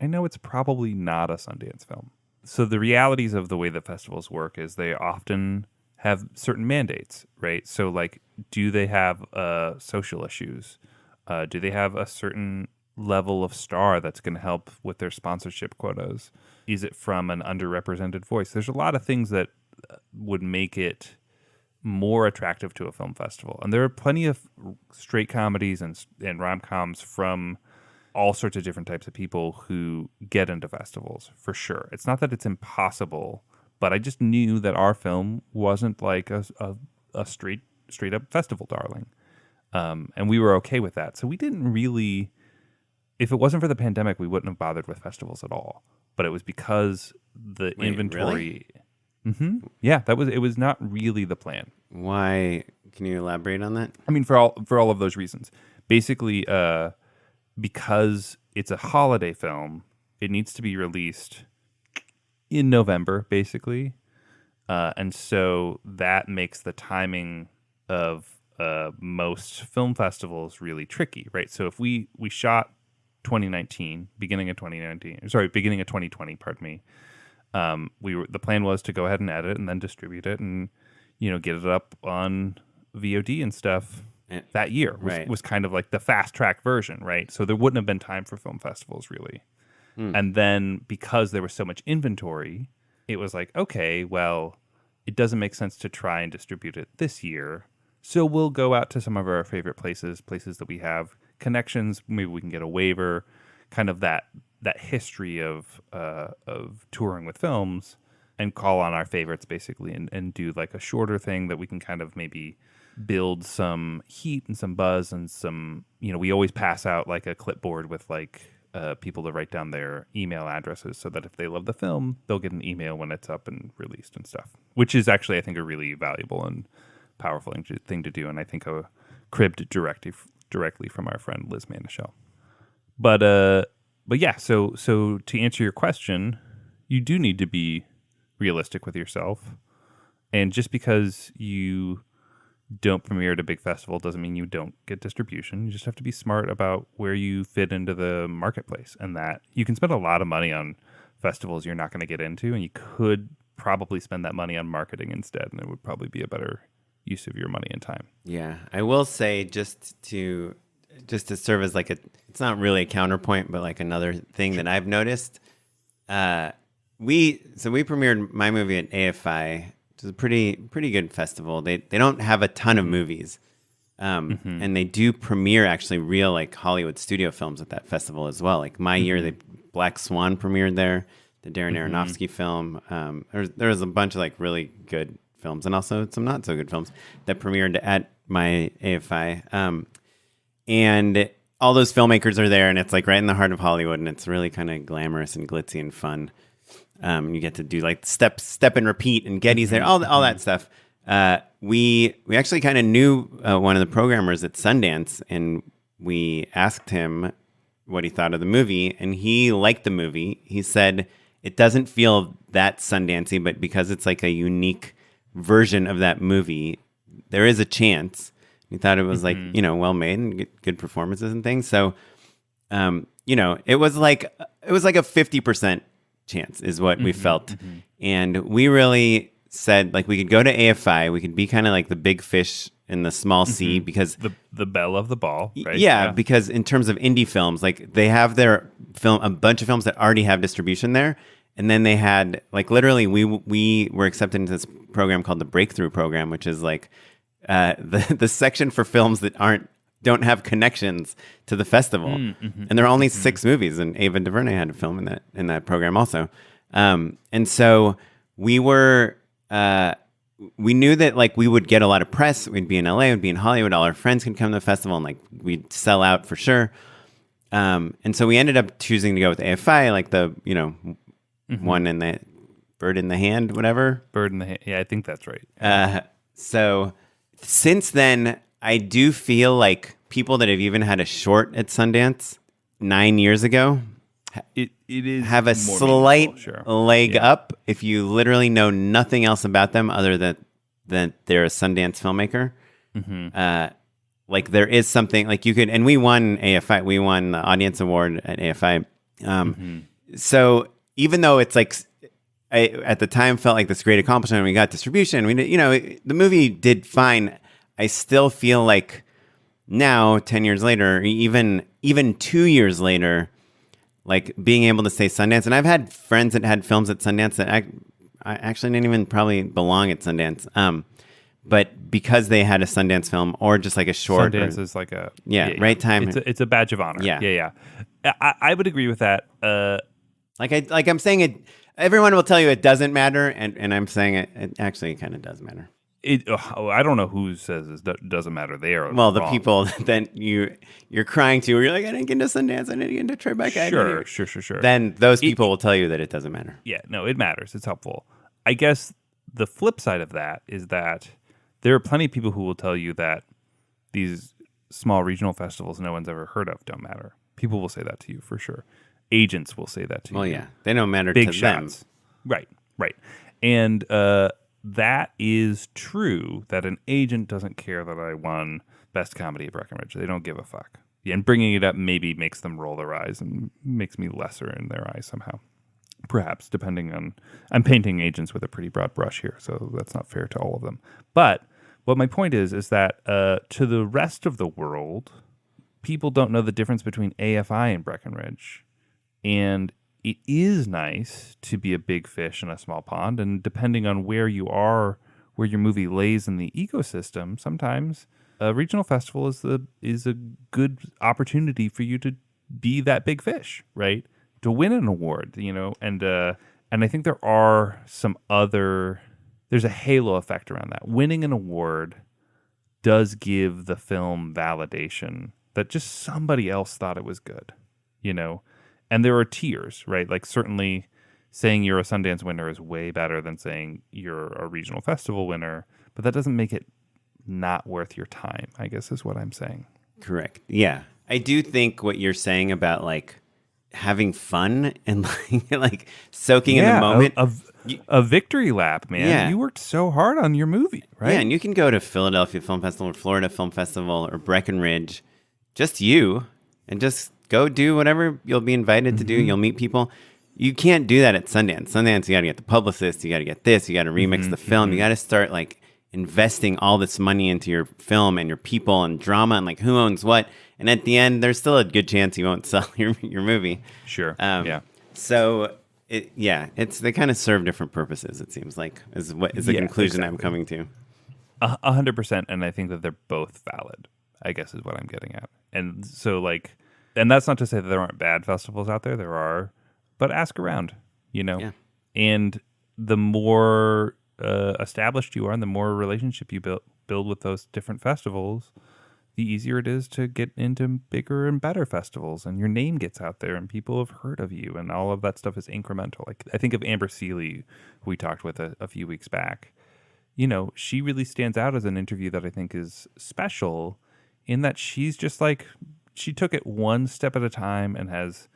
I know it's probably not a Sundance film. So the realities of the way that festivals work is they often have certain mandates, right? So like, do they have social issues? Do they have a certain level of star that's going to help with their sponsorship quotas? Is it from an underrepresented voice? There's a lot of things that would make it more attractive to a film festival. And there are plenty of straight comedies and rom-coms from all sorts of different types of people who get into festivals, for sure. It's not that it's impossible, but I just knew that our film wasn't like a straight up festival darling. And we were okay with that. So we didn't really, if it wasn't for the pandemic, we wouldn't have bothered with festivals at all. But it was because the inventory. Really? Yeah, it was not really the plan. Why? Can you elaborate on that? I mean, for all of those reasons. Basically, because it's a holiday film, it needs to be released in November, basically. And so that makes the timing of most film festivals really tricky, right? So if we shot beginning of 2020, pardon me. The plan was to go ahead and edit and then distribute it and, get it up on VOD and stuff that year. Was kind of like the fast track version, right? So there wouldn't have been time for film festivals really. And then because there was so much inventory, it was like, okay, well, it doesn't make sense to try and distribute it this year. So we'll go out to some of our favorite places that we have connections. Maybe we can get a waiver, kind of that history of touring with films, and call on our favorites basically, and do like a shorter thing that we can kind of maybe build some heat and some buzz and some, we always pass out like a clipboard with like people to write down their email addresses so that if they love the film, they'll get an email when it's up and released and stuff, which is actually, I think, a really valuable and powerful thing to do. And I think cribbed directly from our friend Liz Manischel. But yeah, so to answer your question, you do need to be realistic with yourself. And just because you don't premiere at a big festival doesn't mean you don't get distribution. You just have to be smart about where you fit into the marketplace, and that you can spend a lot of money on festivals you're not going to get into, and you could probably spend that money on marketing instead, and it would probably be a better use of your money and time. Yeah, I will say just to serve as like it's not really a counterpoint, but like another thing that I've noticed. We premiered my movie at AFI, which is a pretty good festival. They don't have a ton of movies, and they do premiere actually real like Hollywood studio films at that festival as well. Like my year, the Black Swan premiered there, the Darren Aronofsky film. There was a bunch of like really good films, and also some not so good films that premiered at my AFI. And all those filmmakers are there, and it's like right in the heart of Hollywood, and it's really kind of glamorous and glitzy and fun. You get to do like step and repeat, and Getty's there, all that stuff. We actually kind of knew one of the programmers at Sundance, and we asked him what he thought of the movie, and he liked the movie. He said it doesn't feel that Sundancey, but because it's like a unique version of that movie, there is a chance. He thought it was like, well made and good performances and things. So, it was like a 50% chance is what we felt. And we really said like we could go to AFI, we could be kind of like the big fish in the small sea, because the belle of the ball, right? Yeah, because in terms of indie films, like they have their a bunch of films that already have distribution there. And then they had like literally we were accepted into this program called the Breakthrough Program, which is like the section for films that don't have connections to the festival. And there are only 6 movies, and Ava DuVernay had a film in that program also. And so we were we knew that like we would get a lot of press. We'd be in LA, we'd be in Hollywood. All our friends could come to the festival, and like we'd sell out for sure. And so we ended up choosing to go with AFI, like the one in the bird in the hand, whatever. Bird in the hand. Yeah, I think that's right. So since then, I do feel like people that have even had a short at Sundance 9 years ago. It is have a more slight meaningful, sure. leg up if you literally know nothing else about them other than they're a Sundance filmmaker. Like there is something like you could, and we won AFI, we won the audience award at AFI. So even though it's like, I at the time felt like this great accomplishment, we got distribution, we did, the movie did fine. I still feel like now, 10 years later, even 2 years later, like being able to say Sundance, and I've had friends that had films at Sundance that I actually didn't even probably belong at Sundance. But because they had a Sundance film or just like a short. Sundance is like a... right time. It's a badge of honor. Yeah. I would agree with that. I'm saying it, everyone will tell you it doesn't matter, and I'm saying it actually kind of does matter. I don't know who says it doesn't matter there. Well, the people that you're crying to, where you're like, I didn't get into Sundance, I didn't get into Tribeca. Sure. Then those people will tell you that it doesn't matter. Yeah, no, it matters. It's helpful. I guess the flip side of that is that there are plenty of people who will tell you that these small regional festivals no one's ever heard of don't matter. People will say that to you for sure. Agents will say that to you. Well, yeah, they don't matter Big to shots. them. Right. And that is true, that an agent doesn't care that I won Best Comedy at Breckenridge. They don't give a fuck. Yeah, and bringing it up maybe makes them roll their eyes and makes me lesser in their eyes somehow. Perhaps, depending on... I'm painting agents with a pretty broad brush here, so that's not fair to all of them. But what my point is that to the rest of the world, people don't know the difference between AFI and Breckenridge. And it is nice to be a big fish in a small pond, and depending on where you are, where your movie lays in the ecosystem, sometimes a regional festival is a good opportunity for you to be that big fish, right? To win an award, and I think there are there's a halo effect around that. Winning an award does give the film validation that just somebody else thought it was good, And there are tiers, right? Like certainly saying you're a Sundance winner is way better than saying you're a regional festival winner, but that doesn't make it not worth your time, I guess is what I'm saying. Correct. Yeah. I do think what you're saying about like having fun and like soaking in the moment. A victory lap, man. Yeah. You worked so hard on your movie, right? Yeah, and you can go to Philadelphia Film Festival or Florida Film Festival or Breckenridge, just you, and just go do whatever you'll be invited to do. You'll meet people. You can't do that at Sundance. Sundance, you got to get the publicist. You got to get this. You got to remix the film. You got to start like investing all this money into your film and your people and drama and like who owns what. And at the end, there's still a good chance you won't sell your movie. Sure. Yeah. So they kind of serve different purposes. It seems like is the conclusion I'm coming to. 100%, and I think that they're both valid, I guess is what I'm getting at. And so and that's not to say that there aren't bad festivals out there. There are, but ask around, Yeah. And the more established you are, and the more relationship you build with those different festivals, the easier it is to get into bigger and better festivals, and your name gets out there, and people have heard of you, and all of that stuff is incremental. Like I think of Amber Seeley, who we talked with a few weeks back. She really stands out as an interview that I think is special, in that she's just like, she took it one step at a time and has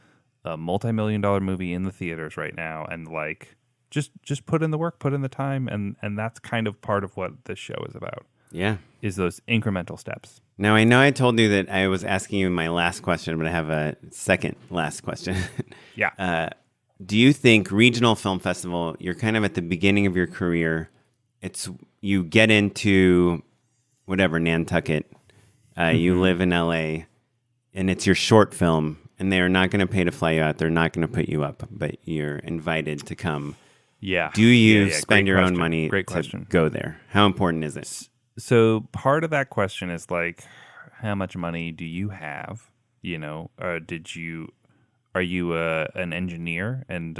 a multi-million-dollar movie in the theaters right now, and like just put in the work, put in the time, and that's kind of part of what this show is about. Yeah. Is those incremental steps. Now, I know I told you that I was asking you my last question, but I have a second last question. Yeah. Do you think regional film festival, you're kind of at the beginning of your career, you get into whatever, Nantucket, you live in LA, and it's your short film, and they're not going to pay to fly you out. They're not going to put you up, but you're invited to come. Yeah. Do you spend your own money to go there? How important is it? So part of that question is like, how much money do you have? Are you an engineer and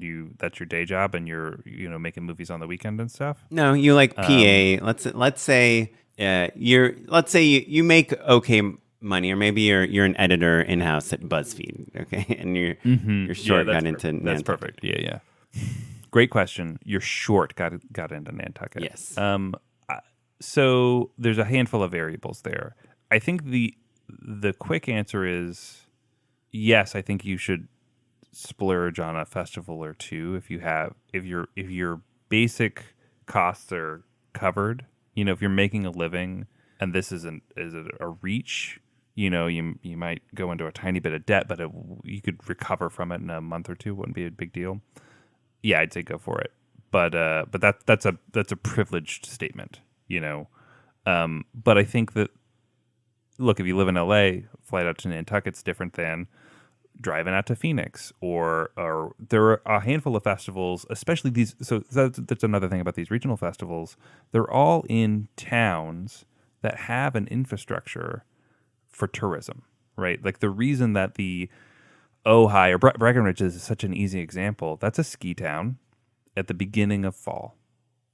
you that's your day job and you're making movies on the weekend and stuff? No, you like PA. Let's say you make okay money, or maybe you're an editor in house at BuzzFeed, okay, and you're short got into Nantucket. That's perfect. Yeah. Great question. You're short got into Nantucket. Yes. So there's a handful of variables there. I think the quick answer is yes. I think you should splurge on a festival or two if your basic costs are covered. If you're making a living and this is a reach, you might go into a tiny bit of debt, but you could recover from it in a month or two. Wouldn't be a big deal. Yeah, I'd say go for it. But that's a privileged statement, But I think that, look, if you live in LA, flight out to Nantucket's different than driving out to Phoenix, or there are a handful of festivals, especially these. So that's another thing about these regional festivals. They're all in towns that have an infrastructure for tourism, right? Like the reason that the Ojai or Breckenridge is such an easy example. That's a ski town at the beginning of fall,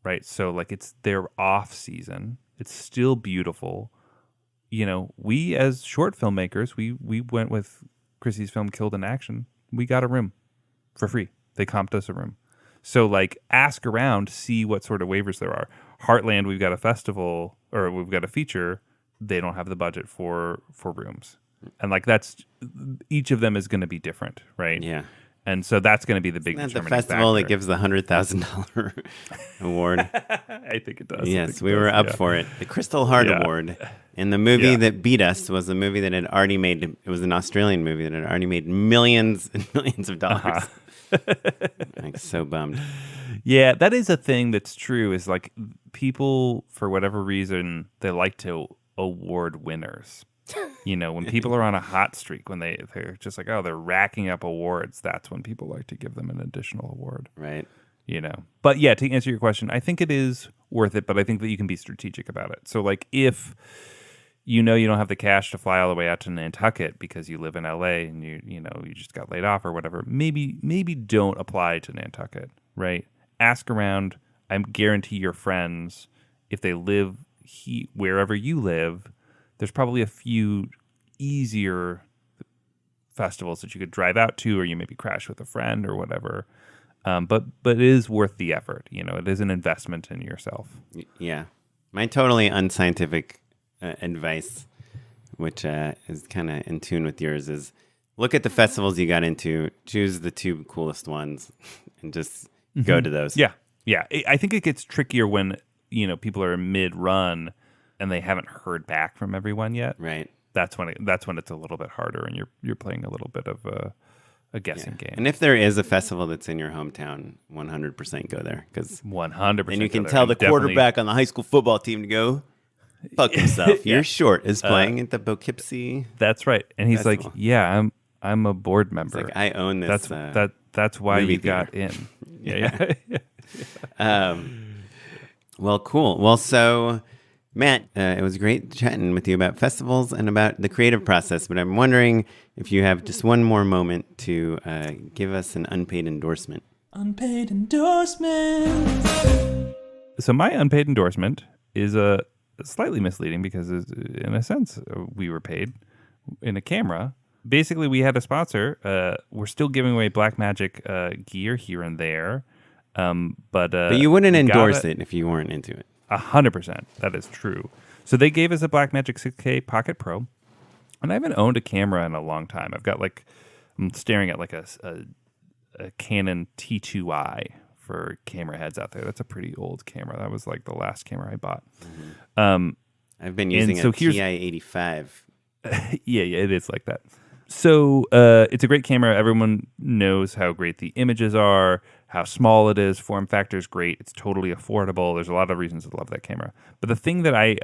right? So like it's their off season. It's still beautiful. We as short filmmakers, we went with Chrissy's film Killed in Action. We got a room for free. They comped us a room. So like ask around, see what sort of waivers there are. Heartland, we've got a festival or we've got a feature. They don't have the budget for rooms. And like that's each of them is going to be different, right? Yeah. And so that's going to be the big Isn't that the determining festival factor. that gives the $100,000 award? I think it does. Yes, we were up for it. The Crystal Heart Award. And the movie that beat us was a movie that had already made, it was an Australian movie that had already made millions and millions of dollars. Like, so bummed. Yeah, that is a thing that's true, is like people, for whatever reason, they like to award winners. When people are on a hot streak, when they're just like, they're racking up awards, that's when people like to give them an additional award. Right. But yeah, to answer your question, I think it is worth it, but I think that you can be strategic about it. So like if you don't have the cash to fly all the way out to Nantucket because you live in LA and you just got laid off or whatever, maybe don't apply to Nantucket, right? Ask around. I guarantee your friends, if they live wherever you live, there's probably a few easier festivals that you could drive out to, or you maybe crash with a friend or whatever. But it is worth the effort. It is an investment in yourself. Yeah. My totally unscientific advice, which is kind of in tune with yours, is look at the festivals you got into, choose the two coolest ones, and just go to those. Yeah. I think it gets trickier when people are mid-run and they haven't heard back from everyone yet. Right. That's when it's a little bit harder, and you're playing a little bit of a guessing game. And if there is a festival that's in your hometown, 100% go there, because 100%. And you can tell the quarterback on the high school football team to go fuck himself. Your short is playing at the Poughkeepsie. That's right, and he's festival. like, "Yeah, I'm a board member. It's like, I own this. That's why movie you got in." Yeah. Well, cool. Well, so Matt, it was great chatting with you about festivals and about the creative process, but I'm wondering if you have just one more moment to give us an unpaid endorsement. Unpaid endorsement. So my unpaid endorsement is slightly misleading because, in a sense, we were paid in a camera. Basically, we had a sponsor. We're still giving away Blackmagic gear here and there, but you wouldn't endorse it if you weren't into it. 100%. That is true. So they gave us a Blackmagic 6K Pocket Pro, and I haven't owned a camera in a long time. I'm staring at like a Canon T2i for camera heads out there. That's a pretty old camera. That was like the last camera I bought. Mm-hmm. I've been using a TI-85. Yeah, it is like that. So it's a great camera. Everyone knows how great the images are, how small it is. Form factor is great. It's totally affordable. There's a lot of reasons to love that camera. But the thing that I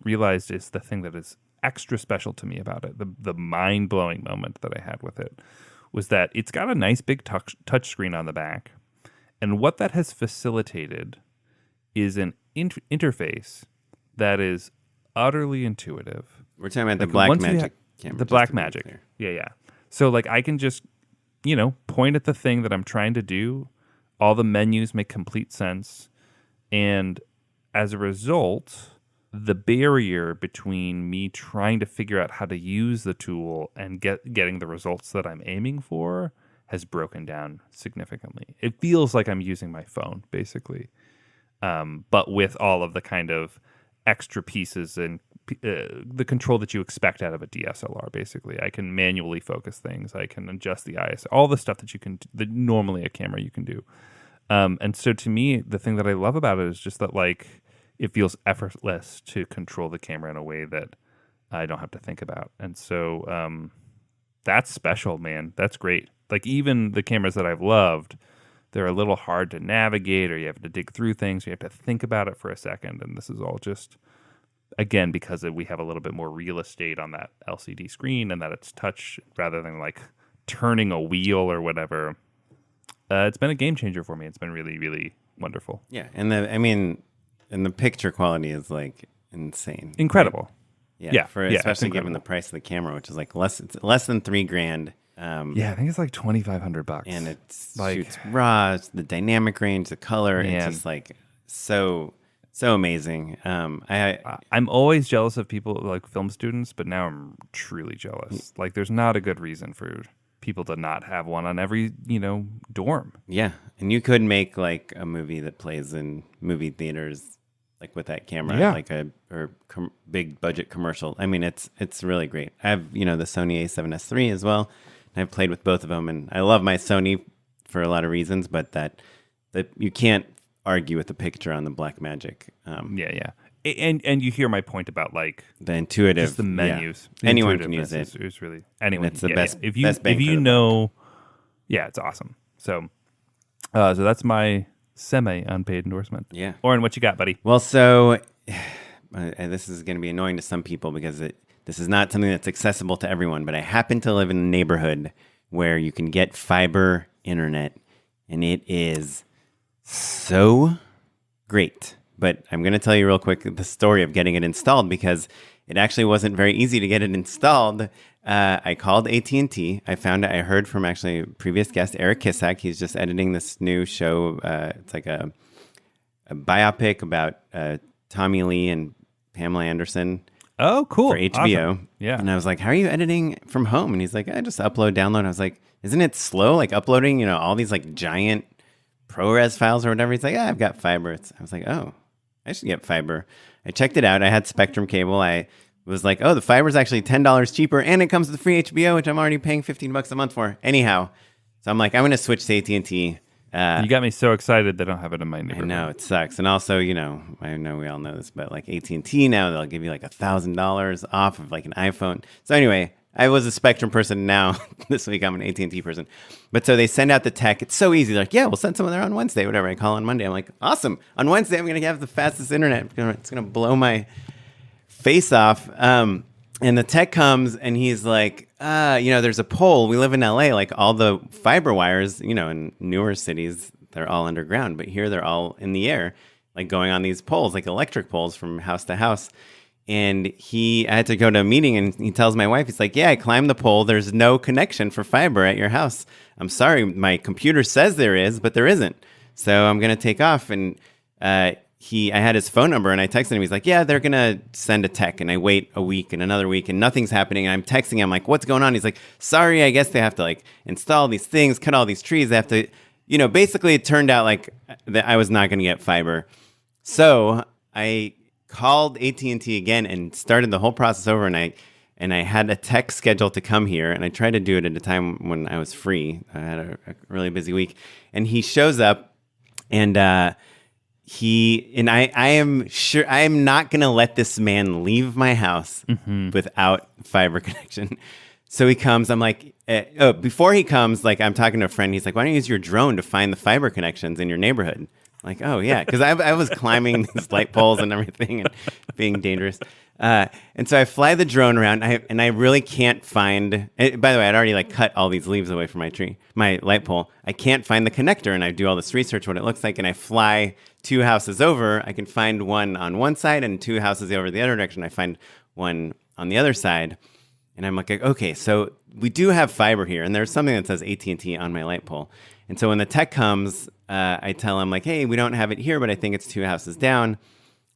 realized is the thing that is extra special to me about it, the mind-blowing moment that I had with it, was that it's got a nice big touch screen on the back. And what that has facilitated is an interface that is utterly intuitive. We're talking about the Blackmagic camera. The Blackmagic. Yeah. So like I can just, point at the thing that I'm trying to do. All the menus make complete sense. And as a result, the barrier between me trying to figure out how to use the tool and getting the results that I'm aiming for has broken down significantly. It feels like I'm using my phone, basically, but with all of the kind of extra pieces and the control that you expect out of a DSLR. Basically, I can manually focus things. I can adjust the ISO, all the stuff that normally a camera you can do. And so to me, the thing that I love about it is just that like it feels effortless to control the camera in a way that I don't have to think about. And so that's special, man. That's great. Like even the cameras that I've loved, they're a little hard to navigate, or you have to dig through things. You have to think about it for a second. And this is all just, again, because we have a little bit more real estate on that LCD screen and that it's touch rather than like turning a wheel or whatever. It's been a game changer for me. It's been really, really wonderful. Yeah. And the picture quality is like insane. Incredible. Right? Yeah. Especially given the price of the camera, which is like less than $3,000. I think it's like $2,500, and it's like shoots raw. The dynamic range, the color, man. It's just like so amazing. I'm always jealous of people like film students, but now I'm truly jealous. Like, there's not a good reason for people to not have one on every dorm. Yeah, and you could make like a movie that plays in movie theaters, like with that camera, like big budget commercial. I mean, it's really great. I have the Sony A7S III as well. I've played with both of them, and I love my Sony for a lot of reasons, but that you can't argue with the picture on the Blackmagic. And you hear my point about like the intuitive, just the menus. Yeah. Anyone can use it. It's really anyone. It's the best. If you best bang if you for the know, it's awesome. So that's my semi-unpaid endorsement. Yeah, Oren, what you got, buddy? Well, so this is going to be annoying to some people because this is not something that's accessible to everyone, but I happen to live in a neighborhood where you can get fiber internet, and it is so great. But I'm going to tell you real quick the story of getting it installed because it actually wasn't very easy to get it installed. I called AT&T. I heard from actually a previous guest, Eric Kissack. He's just editing this new show. It's like a biopic about Tommy Lee and Pamela Anderson. Oh, cool. For HBO. Awesome. Yeah. And I was like, how are you editing from home? And he's like, I just upload, download. I was like, isn't it slow? Like uploading, all these like giant ProRes files or whatever. He's like, I've got fiber. I was like, oh, I should get fiber. I checked it out. I had Spectrum cable. I was like, oh, the fiber is actually $10 cheaper and it comes with free HBO, which I'm already paying $15 a month for. Anyhow. So I'm like, I'm going to switch to AT&T. You got me so excited they don't have it in my neighborhood. I know, it sucks. And also, I know we all know this, but like AT&T now, they'll give you like $1,000 off of like an iPhone. So anyway, I was a Spectrum person. Now this week I'm an AT&T person. But so they send out the tech. It's so easy. They're like, yeah, we'll send someone there on Wednesday, whatever. I call on Monday. I'm like, awesome. On Wednesday, I'm going to have the fastest internet. It's going to blow my face off. And the tech comes and he's like, there's a pole. We live in LA. Like all the fiber wires, in newer cities, they're all underground. But here they're all in the air, like going on these poles, like electric poles from house to house. And I had to go to a meeting and he tells my wife, he's like, yeah, I climbed the pole. There's no connection for fiber at your house. I'm sorry. My computer says there is, but there isn't. So I'm going to take off. And I had his phone number and I texted him. He's like, yeah, they're going to send a tech. And I wait a week and another week and nothing's happening. And I'm texting him like, what's going on? He's like, sorry, I guess they have to like install these things, cut all these trees. They have to, basically it turned out like that I was not going to get fiber. So I called AT&T again and started the whole process over. And I had a tech scheduled to come here. And I tried to do it at a time when I was free. I had a really busy week. And he shows up and, I am sure I am not going to let this man leave my house without fiber connection. So he comes. I'm like, before he comes, like I'm talking to a friend. He's like, why don't you use your drone to find the fiber connections in your neighborhood? I'm like, oh yeah, because I was climbing these light poles and everything and being dangerous. And so I fly the drone around, and I really can't find. By the way, I'd already like cut all these leaves away from my light pole. I can't find the connector, and I do all this research what it looks like, and I fly 2 houses over. I can find one on one side, and 2 houses over the other direction. I find one on the other side, and I'm like, okay, so we do have fiber here, and there's something that says AT&T on my light pole. And so when the tech comes, I tell him like, hey, we don't have it here, but I think it's 2 houses down.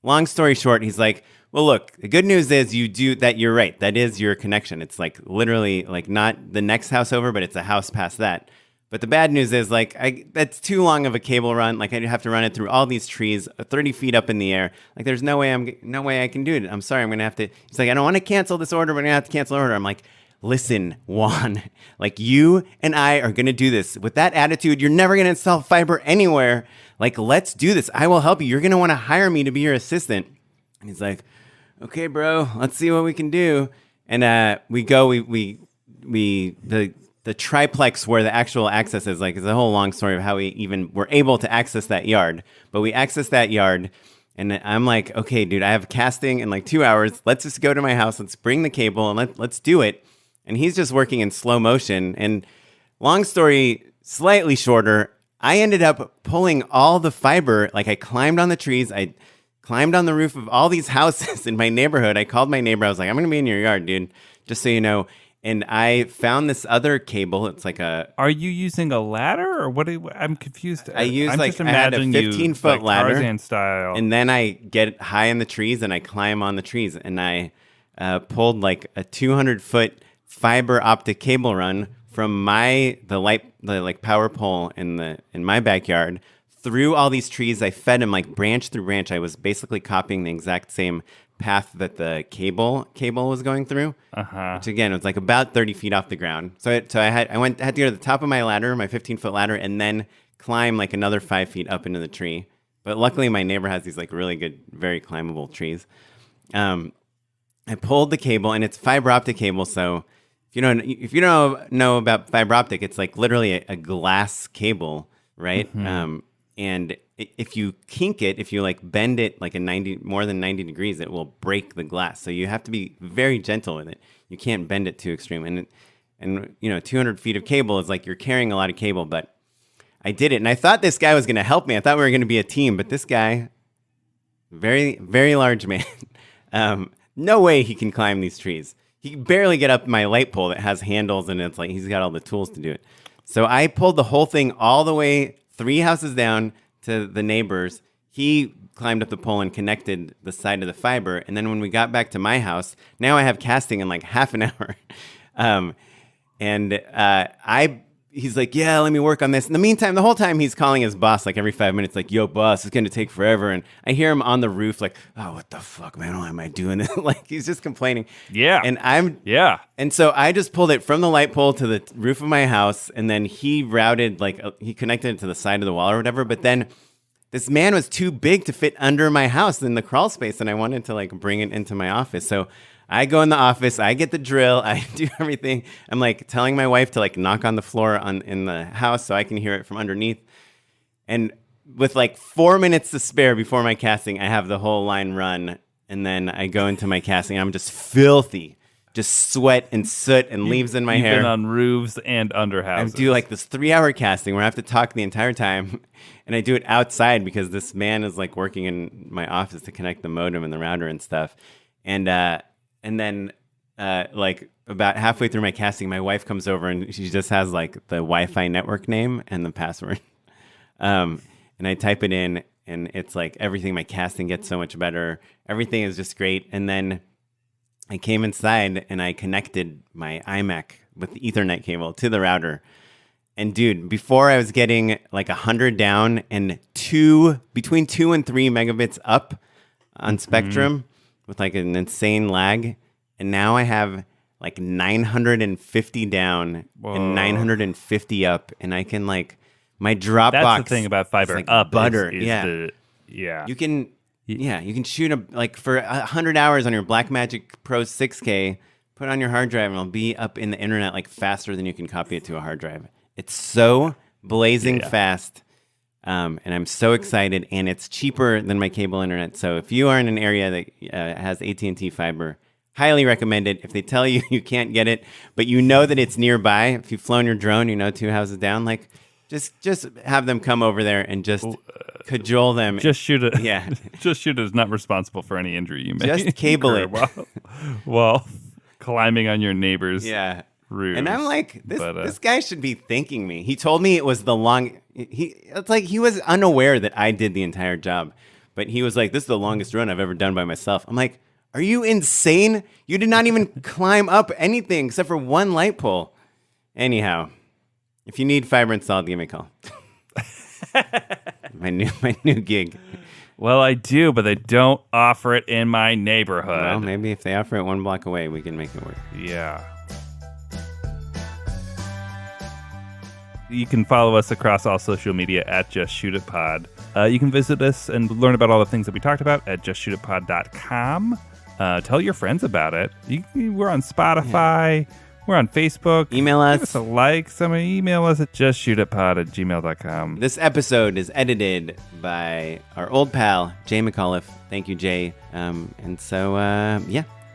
Long story short, he's like, well, look, the good news is you do that. You're right. That is your connection. It's like literally like not the next house over, but it's a house past that. But the bad news is like that's too long of a cable run. Like I'd have to run it through all these trees, 30 feet up in the air. Like there's no way I can do it. I'm sorry. I'm gonna have to. He's like, I don't want to cancel this order, but I'm gonna have to cancel the order. I'm like, listen, Juan, like you and I are gonna do this. With that attitude, you're never gonna install fiber anywhere. Like let's do this. I will help you. You're gonna want to hire me to be your assistant. And he's like, okay, bro, let's see what we can do. And we go. The triplex where the actual access is, like, it's a whole long story of how we even were able to access that yard. But we accessed that yard, and I'm like, okay, dude, I have casting in like 2 hours. Let's just go to my house. Let's bring the cable, and let's do it. And he's just working in slow motion. And long story, slightly shorter, I ended up pulling all the fiber. Like, I climbed on the trees. I climbed on the roof of all these houses in my neighborhood. I called my neighbor. I was like, I'm going to be in your yard, dude, just so you know. And I found this other cable. It's like a... Are you using a ladder or what? I'm confused. I use I'm like just I had a imagining 15-foot like ladder, Tarzan style. and then I get high in the trees and I climb on the trees, and I pulled like a 200-foot fiber optic cable run from the power pole in my backyard through all these trees. I fed them like branch through branch. I was basically copying the exact same path that the cable was going through, which again was like about 30 feet off the ground. So I had to go to the top of my ladder, my 15-foot ladder, and then climb like another 5 feet up into the tree. But luckily, my neighbor has these like really good, very climbable trees. I pulled the cable, and it's fiber optic cable. So if you don't know about fiber optic, it's like literally a glass cable, right? Mm-hmm. And if you kink it, if you like bend it like more than 90 degrees, it will break the glass. So you have to be very gentle with it. You can't bend it too extreme. And 200 feet of cable is like you're carrying a lot of cable, but I did it. And I thought this guy was going to help me. I thought we were going to be a team, but this guy, very, very large man, no way he can climb these trees. He can barely get up my light pole that has handles, and it's like he's got all the tools to do it. So I pulled the whole thing all the way 3 houses down to the neighbors. He climbed up the pole and connected the side of the fiber. And then when we got back to my house, now I have casting in like half an hour. He's like, yeah, let me work on this. In the meantime, the whole time he's calling his boss like every 5 minutes, like, yo, boss, it's going to take forever. And I hear him on the roof like, oh, what the fuck, man? Why am I doing this? Like, he's just complaining. Yeah. And so I just pulled it from the light pole to the roof of my house. And then he he connected it to the side of the wall or whatever. But then this man was too big to fit under my house in the crawl space. And I wanted to like bring it into my office. So I go in the office, I get the drill, I do everything. I'm like telling my wife to like knock on the floor in the house so I can hear it from underneath. And with like 4 minutes to spare before my casting, I have the whole line run. And then I go into my casting. I'm just filthy, just sweat and soot and leaves in my hair. You've been on roofs and under houses. I do like this 3-hour casting where I have to talk the entire time. And I do it outside because this man is like working in my office to connect the modem and the router and stuff. And then, like, about halfway through my casting, my wife comes over and she just has, like, the Wi-Fi network name and the password. And I type it in, and it's, like, everything. My casting gets so much better. Everything is just great. And then I came inside, and I connected my iMac with the Ethernet cable to the router. And, dude, before I was getting, like, 100 down and between 2 and 3 megabits up on Spectrum, with like an insane lag, and now I have like 950 down and 950 up, and I can like my Dropbox. That's the thing about fiber like up. Butter, You can shoot like for 100 hours on your Blackmagic Pro 6K. Put it on your hard drive, and it'll be up in the internet like faster than you can copy it to a hard drive. It's so blazing fast. And I'm so excited, and it's cheaper than my cable internet. So if you are in an area that has AT&T fiber, highly recommend it. If they tell you you can't get it, but you know that it's nearby, if you've flown your drone, 2 houses down, like just have them come over there and just cajole them. Just shoot it. Yeah. Just shoot it is not responsible for any injury you may Just cable it while climbing on your neighbor's ruse. And I'm like, this but, this guy should be thanking me. He told me it was it's like he was unaware that I did the entire job. But he was like, this is the longest run I've ever done by myself. I'm like, are you insane? You did not even climb up anything except for one light pole. Anyhow, if you need fiber installed, give me a call. my new gig. Well, I do, but they don't offer it in my neighborhood. Well, maybe if they offer it 1 block away, we can make it work. Yeah. You can follow us across all social media at Just Shoot It Pod. You can visit us and learn about all the things that we talked about at justshootitpod.com. Tell your friends about it. We're on Spotify. Yeah. We're on Facebook. Email us. Give us a like. Somebody email us at justshootitpod@gmail.com. This episode is edited by our old pal, Jay McAuliffe. Thank you, Jay. And so,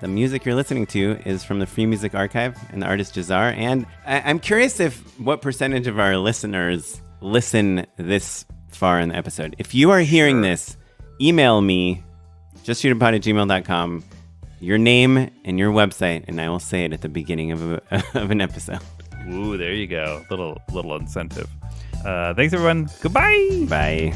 the music you're listening to is from the Free Music Archive and the artist Jazar. And I'm curious what percentage of our listeners listen this far in the episode. If you are hearing this, email me, justshootitpod@gmail.com, your name and your website, and I will say it at the beginning of an episode. Ooh, there you go. Little incentive. Thanks, everyone. Goodbye. Bye.